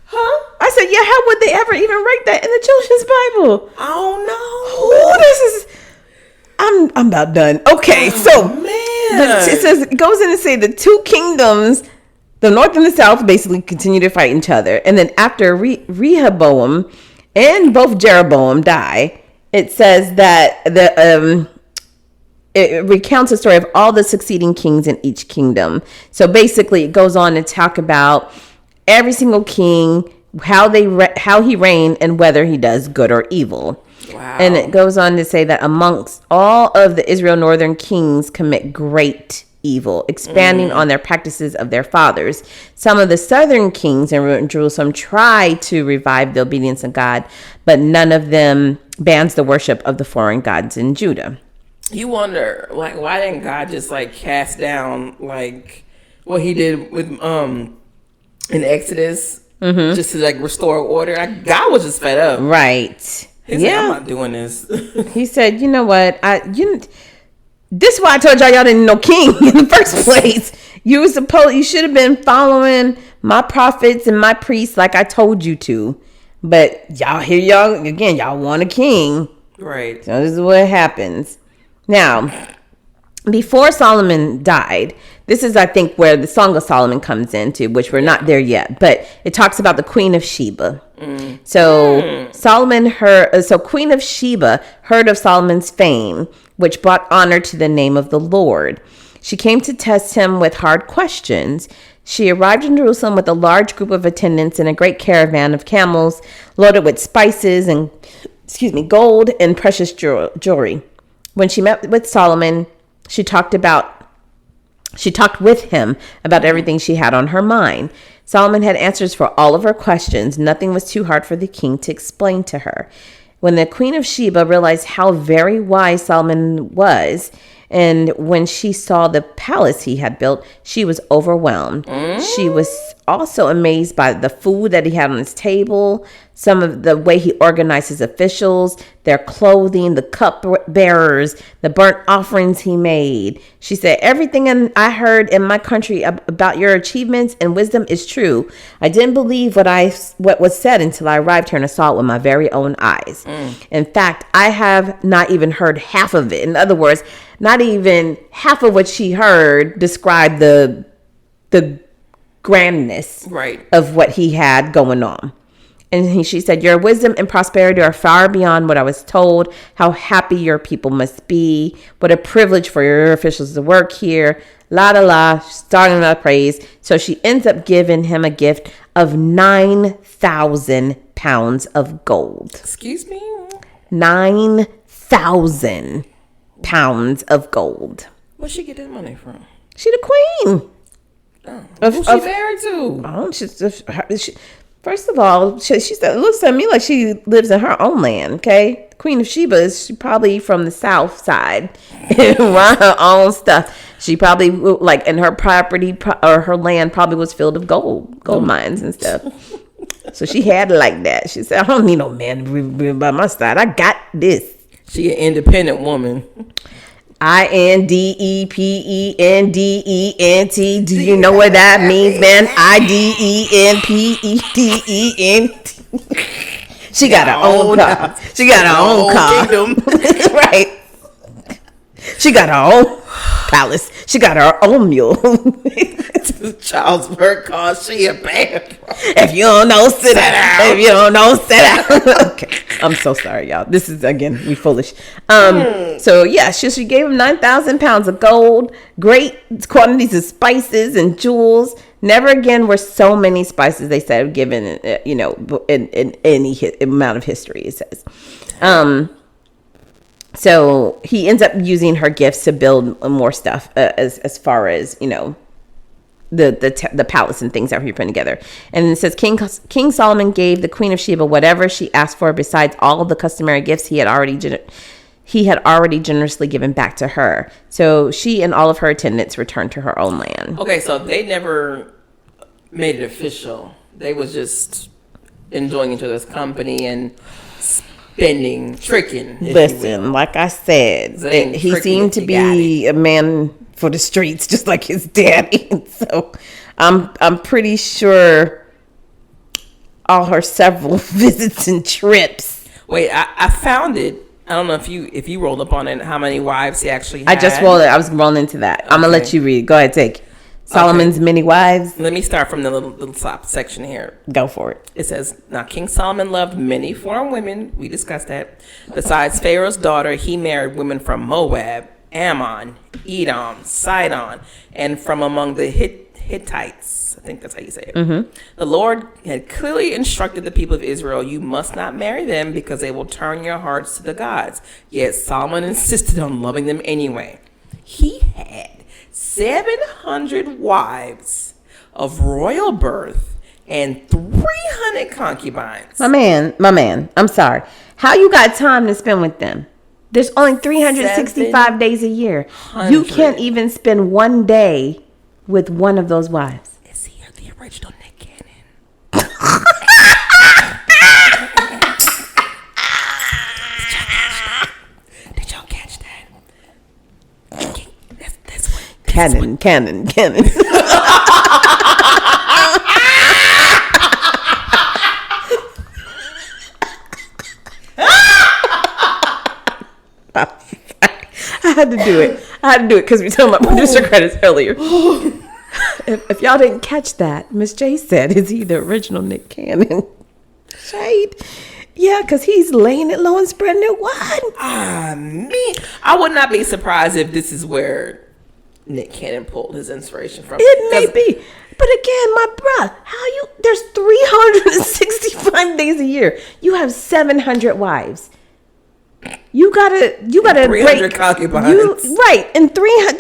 Huh? I said, yeah, how would they ever even write that in the children's Bible? I don't know. Oh, this is... I'm about done. Okay, so... Man. It says, it goes in and say the two kingdoms, the north and the south, basically continue to fight each other. And then after Rehoboam and both Jeroboam die, it says that it recounts the story of all the succeeding kings in each kingdom. So basically, it goes on to talk about every single king, how he reigned, and whether he does good or evil. Wow. And it goes on to say that amongst all of the Israel northern kings commit great evil, expanding on their practices of their fathers. Some of the southern kings in Jerusalem try to revive the obedience of God, but none of them bans the worship of the foreign gods in Judah. You wonder, like, why didn't God just like cast down like what he did with in Exodus, just to like restore order? God was just fed up, right? He's like, I'm not doing this. He said, you know what? This is why I told y'all didn't know king in the first place. You should have been following my prophets and my priests like I told you to. But y'all want a king. Right. So this is what happens. Now, before Solomon died, this is, I think, where the Song of Solomon comes into, which we're not there yet. But it talks about the Queen of Sheba. So Queen of Sheba heard of Solomon's fame, which brought honor to the name of the Lord. She came to test him with hard questions. She arrived in Jerusalem with a large group of attendants and a great caravan of camels loaded with spices and, gold and precious jewelry. When she met with Solomon, she talked with him about everything she had on her mind. Solomon had answers for all of her questions. Nothing was too hard for the king to explain to her. When the Queen of Sheba realized how very wise Solomon was, and when she saw the palace he had built, she was overwhelmed. She was also amazed by the food that he had on his table, some of the way he organized his officials, their clothing, the cup bearers, the burnt offerings he made. She said, everything I heard in my country about your achievements and wisdom is true. I didn't believe what was said until I arrived here and saw it with my very own eyes. In fact, I have not even heard half of it. In other words, not even half of what she heard described the grandness of what he had going on. And she said, your wisdom and prosperity are far beyond what I was told. How happy your people must be. What a privilege for your officials to work here. La la la, starting with praise. So she ends up giving him a gift of 9,000 pounds of gold. Excuse me? 9,000 pounds of gold. Where'd she get that money from? She the queen. Who's she married to? Oh, first of all, she said, it looks to me like she lives in her own land, okay? Queen of Sheba is probably from the south side and run her own stuff. She probably, like, in her property or her land probably was filled with gold mines and stuff. So she had it like that. She said, I don't need no man to be by my side. I got this. She an independent woman. INDEPENDENT. Do you know what that means, man? IDENPEDENT. She got her own car. She got her own car. Right. She got her own palace. She got her own mule. Child's work cost. She a bad. If you don't know, sit down. If you don't know, sit down. Okay. I'm so sorry, y'all. This is, again, we foolish. So, yeah, she gave him 9,000 pounds of gold, great quantities of spices and jewels. Never again were so many spices, they said, given, in any amount of history, it says. So he ends up using her gifts to build more stuff as far as, the palace and things that he put together. And it says King Solomon gave the Queen of Sheba whatever she asked for besides all of the customary gifts he had already generously given back to her. So she and all of her attendants returned to her own land. Okay, so they never made it official. They was just enjoying each other's company and tricking. Listen, like I said, he seemed to be a man for the streets, just like his daddy. So I'm pretty sure all her several visits and trips. Wait, I found it. I don't know if you rolled up on it. How many wives he actually had? I just rolled it. I was rolling into that. Okay. I'm gonna let you read. Go ahead, take Solomon's many wives. Let me start from the little top section here. Go for it. It says, now King Solomon loved many foreign women. We discussed that. Besides Pharaoh's daughter, he married women from Moab, Ammon, Edom, Sidon, and from among the Hittites. I think that's how you say it. Mm-hmm. The Lord had clearly instructed the people of Israel, you must not marry them because they will turn your hearts to the gods. Yet Solomon insisted on loving them anyway. He had 700 wives of royal birth and 300 concubines. My man, I'm sorry. How you got time to spend with them? There's only 365 days a year. You can't even spend one day with one of those wives. Is he the original Nick Cannon? Did y'all catch that? That's what. Cannon. I had to do it because we talking about producer credits earlier. If y'all didn't catch that, Miss J said, is he the original Nick Cannon? Shade. Yeah, because he's laying it low and spreading it wide. I would not be surprised if this is where Nick Cannon pulled his inspiration from. It may be. But again, my bruh, there's 365 days a year. You have 700 wives. You gotta 300 concubines. Right. And 300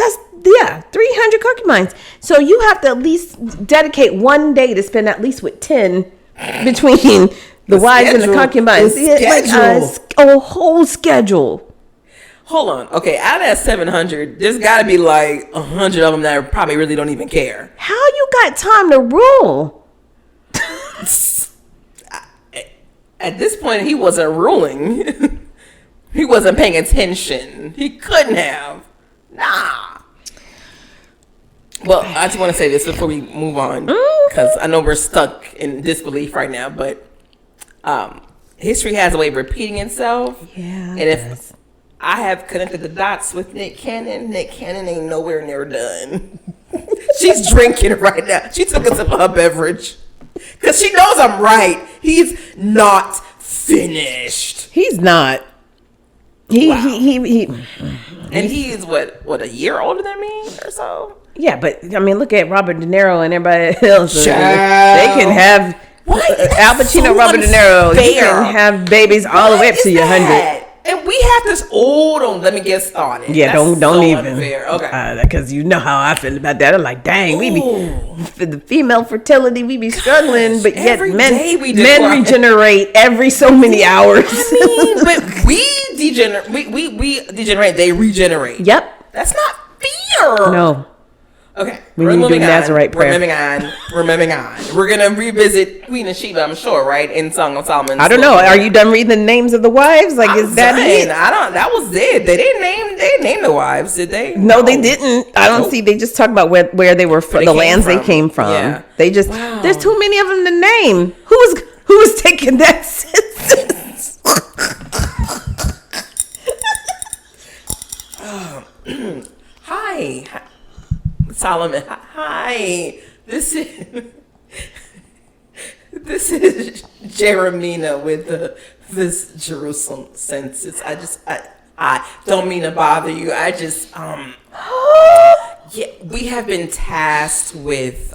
concubines. So you have to at least dedicate one day to spend at least with 10 between the wives and the concubines. A whole schedule. Hold on. Okay, out of that 700, there's got to be like 100 of them that probably really don't even care. How you got time to rule? At this point, he wasn't ruling. He wasn't paying attention. He couldn't have. Nah. Well, I just want to say this before we move on, because I know we're stuck in disbelief right now, but history has a way of repeating itself. Yeah. And if I have connected the dots with Nick Cannon ain't nowhere near done. She's drinking right now. She took a sip of her beverage. Because she knows I'm right. He's not finished. He's not. He and he is what, a year older than me or so? Yeah, but I mean, look at Robert De Niro and everybody else. Child. They can have Al Pacino, so Robert De Niro. You can have babies all the way up to your 100. And we have this. Don't let me get started. Yeah, that's don't so even. Unfair. Okay, because you know how I feel about that. I'm like, dang, we be for the female fertility, we be struggling, but yet men regenerate every so many hours. I mean, but we degenerate. We degenerate. They regenerate. Yep, that's not fair. No. Okay, we're moving on. We're moving on. We're gonna revisit Queen of Sheba, I'm sure, right? In Song of Solomon. I don't know. Are you done reading the names of the wives? Like, is that it? That was it. They didn't name the wives, did they? No, they didn't. I don't see. They just talk about where they were from, the lands they came from. Yeah. They just there's too many of them to name. Who was taking that census? Hi. Solomon, hi. This is Jeremina with this Jerusalem census. I don't mean to bother you. I just we have been tasked with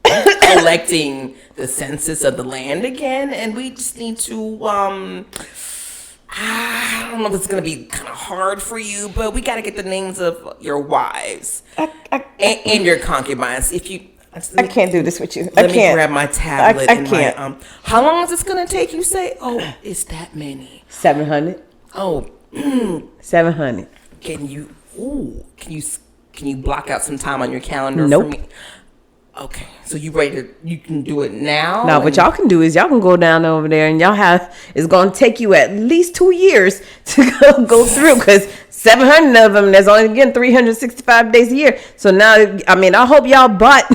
collecting the census of the land again, and we just need to I don't know if it's going to be kind of hard for you, but we got to get the names of your wives and your concubines. I can't do this with you. Let me grab my tablet. I can't. How long is this going to take, you say? Oh, it's that many. 700. Oh. 700. Can you block out some time on your calendar for me? Okay, so you can do it now? No, what y'all can do is y'all can go down over there and it's going to take you at least 2 years to go through, because 700 of them, there's only, again, 365 days a year. So now, I mean, I hope y'all bought,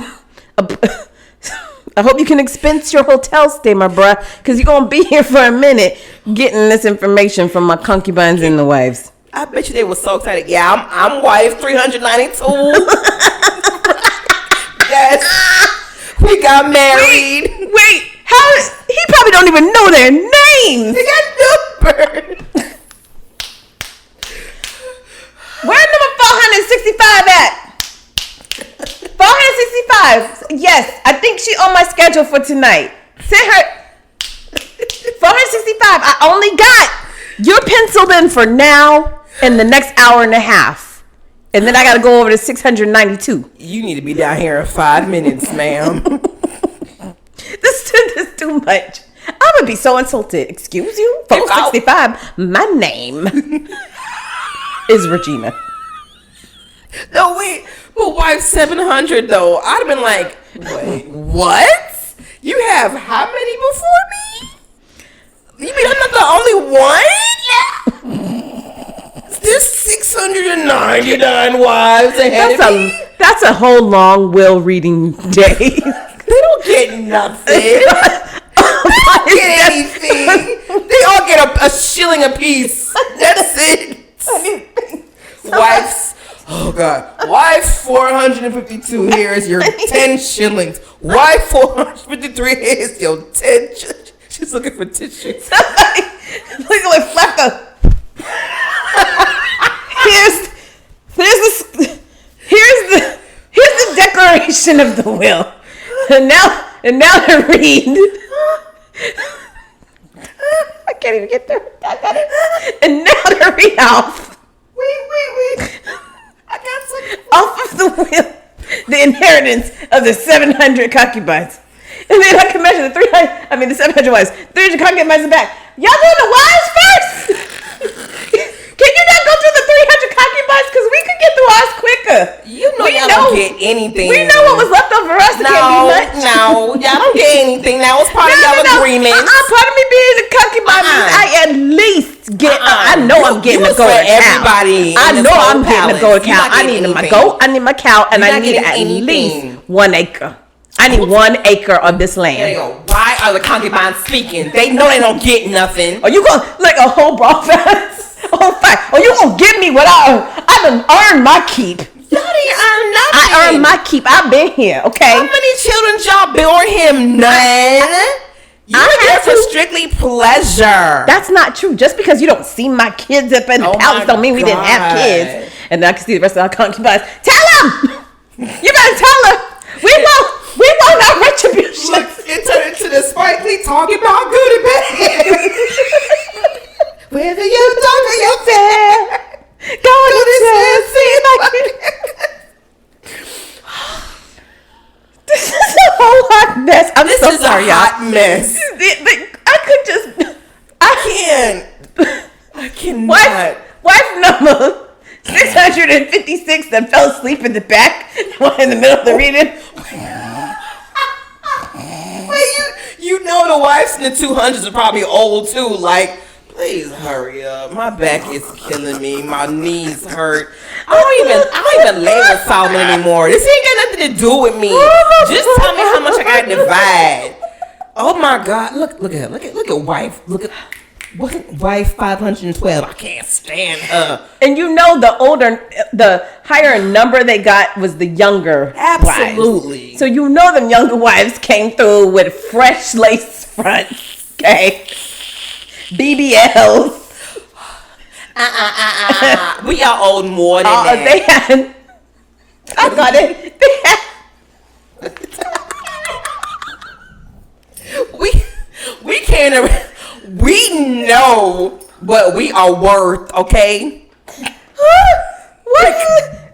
I hope you can expense your hotel stay, my bruh, because you're going to be here for a minute getting this information from my concubines and the wives. I bet you they were so excited. Yeah, I'm wife 392. Yes, we got married. Wait, how? He probably don't even know their names. They got numbers. Where's number 465 at? 465. Yes, I think she on my schedule for tonight. Send her 465. I only got. You're penciled in for now and the next hour and a half. And then I got to go over to 692. You need to be down here in 5 minutes, ma'am. This is too much. I would be so insulted. Excuse you? 465. My name is Regina. No, wait. But why 700, though? I'd have been like, wait, what? You have how many before me? You mean I'm not the only one? There's 699 wives ahead of me. That's a whole long will reading day. They don't get nothing. They don't get anything. They all get a shilling a piece. That's it. Wives. Oh God. Wife 452, here is your 10 shillings. Wife 453, here is your 10 shillings. She's looking for tissues. Somebody, look at Flacco. Here's the declaration of the will. And now to read. I can't even get there. I got it. And now to read off. Wait. I got something. Off of the will, the inheritance of the 700 concubines. And then I can measure the 700 wives. 300 concubines in the back. Y'all doing the wives first? Can you not go through the 300 concubines? Because we could get through ours quicker. Y'all don't get anything. We know what was left over for us. No, y'all don't get anything. That was part of y'all agreement. Part of me being a concubine means I at least get. I know I'm getting a golden cow. Everybody. I know I'm getting a golden cow. I need my goat. I need my cow, and I need at least 1 acre. I need 1 acre of this land. Why are the concubines speaking? They know they don't get nothing. Are you gonna like a whole broadcast? Oh, fine. Are you gonna give me what I earned? I done earned my keep. Y'all didn't earn nothing. I earned my keep. I've been here, okay? How many children y'all born him? None. You're there for strictly pleasure. That's not true. Just because you don't see my kids up in the palace don't mean we didn't have kids. And I can see the rest of our concubines. Tell them! You better tell her. We want our retribution. Look, it turned into the Spike Lee talking about good and bad. Whether you talk or you fair. Go to see like This is a whole hot mess. This is sorry, a hot mess. I cannot. Wife number 656 that fell asleep in the back while in the middle of the reading. Wait, you know the wives in the 200s are probably old too. Like, please hurry up. My back is killing me. My knees hurt. I don't even lay with Solomon anymore. This ain't got nothing to do with me. Just tell me how much I got to divide. Oh my God! Look at her. Look at wife. Wasn't wife 512? I can't stand her. And you know the higher number they got was the younger Absolutely. wives. So you know them younger wives came through with fresh lace fronts, okay? BBLs. We are old more than that. They had. I got it. They had. We can't. We know what we are worth, okay? What?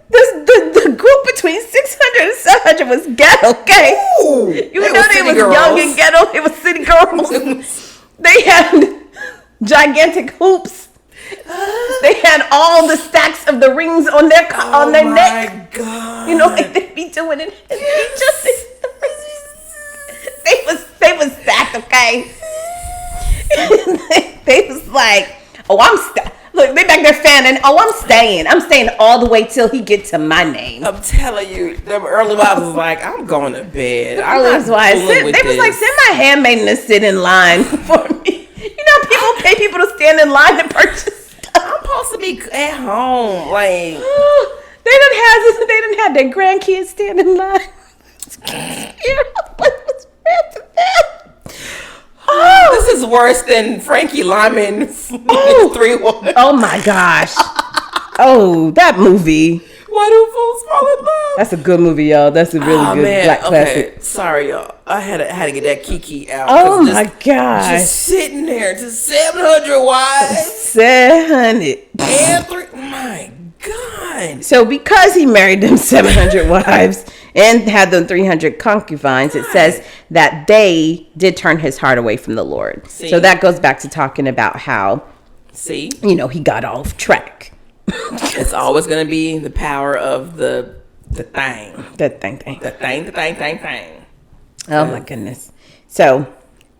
The group between 600 and 700 was ghetto, okay? Ooh, You know they was girls. Young and ghetto. It was city girls. They had gigantic hoops. They had all the stacks of the rings on their neck. Oh my God! You know, like they be doing it. They was stacked, okay? They was like, look, they back there fanning. Oh, I'm staying. I'm staying all the way till he get to my name. I'm telling you, the early wives was like, I'm going to bed. They was like, send my handmaiden to sit in line for me. You know, people pay people to stand in line to purchase stuff. I'm supposed to be at home, like they didn't have their grandkids stand in line. You know what's real to them? This is worse than Frankie Lyman 3-1. Oh my gosh. Oh, that movie. Why do fools fall in love? That's a good movie, y'all. That's a really good black classic. Sorry, y'all. I had to get that Kiki out. Oh my gosh. Just sitting there to 700 wives. 700. And 3. My God. So because he married them 700 wives and had them 300 concubines, it says that they did turn his heart away from the Lord. See? So that goes back to talking about how, he got off track. It's always going to be the power of the thing. The thing. Oh my goodness. So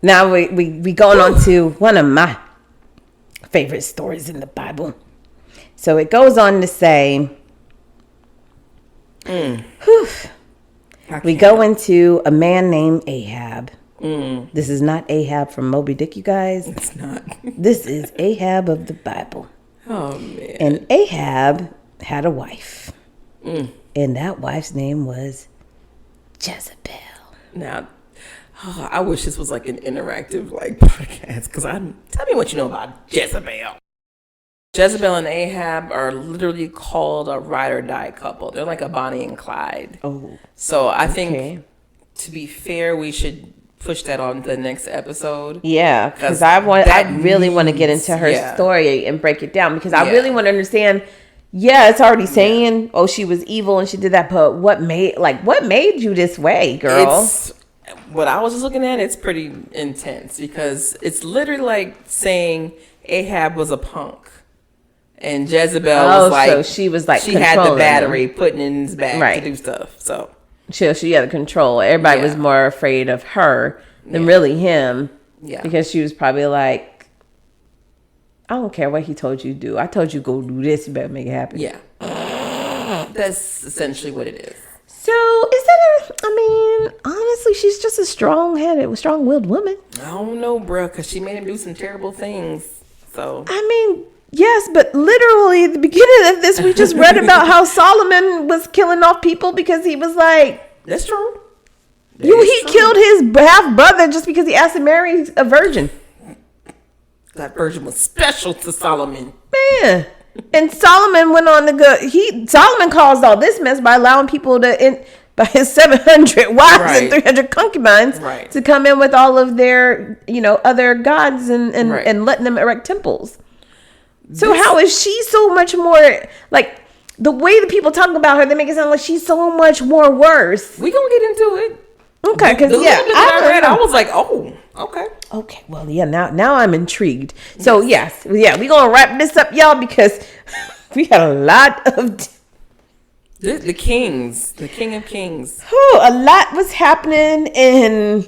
now we going on to one of my favorite stories in the Bible. So it goes on to say, we go into a man named Ahab. This is not Ahab from Moby Dick, you guys. It's not. This is Ahab of the Bible. Oh, man. And Ahab had a wife. And that wife's name was Jezebel. Now, Oh, I wish this was like an interactive like podcast because tell me what you know about Jezebel. Jezebel and Ahab are literally called a ride or die couple. They're like a Bonnie and Clyde. Oh, so I think to be fair, we should push that on to the next episode. Yeah, because I really want to get into her story and break it down because I really want to understand. Yeah, it's already saying, oh, she was evil and she did that, but what made you this way, girl? What I was just looking at, it's pretty intense because it's literally like saying Ahab was a punk and Jezebel was like, so she was like, she had the battery putting in his back to do stuff. So she had control. Everybody was more afraid of her than really him. Yeah, because she was probably like, I don't care what he told you to do. I told you go do this. You better make it happen. Yeah, that's essentially what it is. So is that honestly, she's just a strong-headed, strong-willed woman. I don't know, bro, because she made him do some terrible things. So yes, but literally at the beginning of this, we just read about how Solomon was killing off people because he was like, that's true. He killed his half brother just because he asked to marry a virgin. That virgin was special to Solomon. Man. And Solomon went on to go. Solomon caused all this mess by allowing people by his 700 wives and 300 concubines to come in with all of their, other gods and letting them erect temples. So how is she so much more like the way the people talk about her? They make it sound like she's so much more worse. We gonna get into it. Okay, because I was like, oh, okay. Okay, well, yeah, now I'm intrigued. So, yes, we're going to wrap this up, y'all, because we had a lot of... The king of kings. A lot was happening in...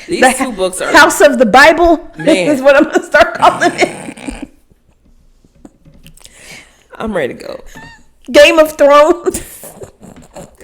These two books are... House of the Bible is what I'm going to start calling it. I'm ready to go. Game of Thrones.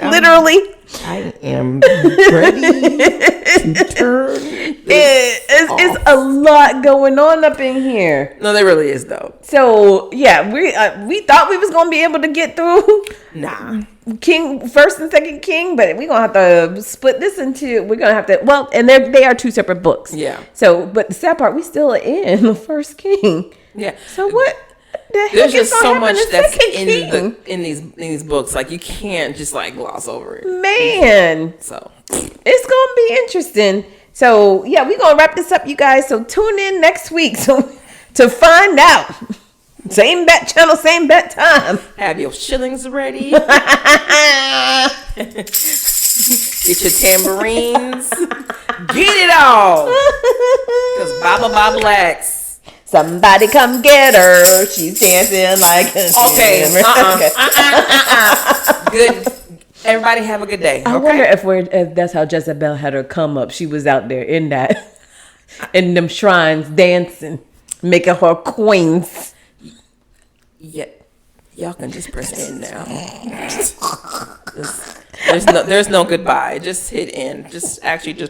Literally. I am ready to turn. It's a lot going on up in here. No, there really is though. So we thought we was gonna be able to get through. Nah, King first and second King, but we're gonna have to split this into. We're gonna have to. Well, and they are two separate books. Yeah. So, but the sad part, we still in the first King. Yeah. So what? There's just so much that's in these books. Like you can't just like gloss over it, man. So it's gonna be interesting. So we're gonna wrap this up, you guys. So tune in next week to find out. Same bat channel, same bat time. Have your shillings ready. Get your tambourines. Get it all. Because Baba Blacks. Somebody come get her. She's dancing like a Good. Everybody have a good day. I wonder if that's how Jezebel had her come up. She was out there in them shrines dancing, making her queens. Yeah. Y'all can just press in now. There's no goodbye. Just hit end. Just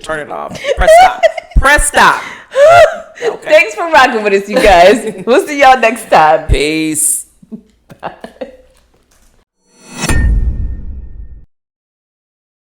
turn it off. Press stop. Okay. Thanks for rocking with us, you guys. We'll see y'all next time. Peace. Bye.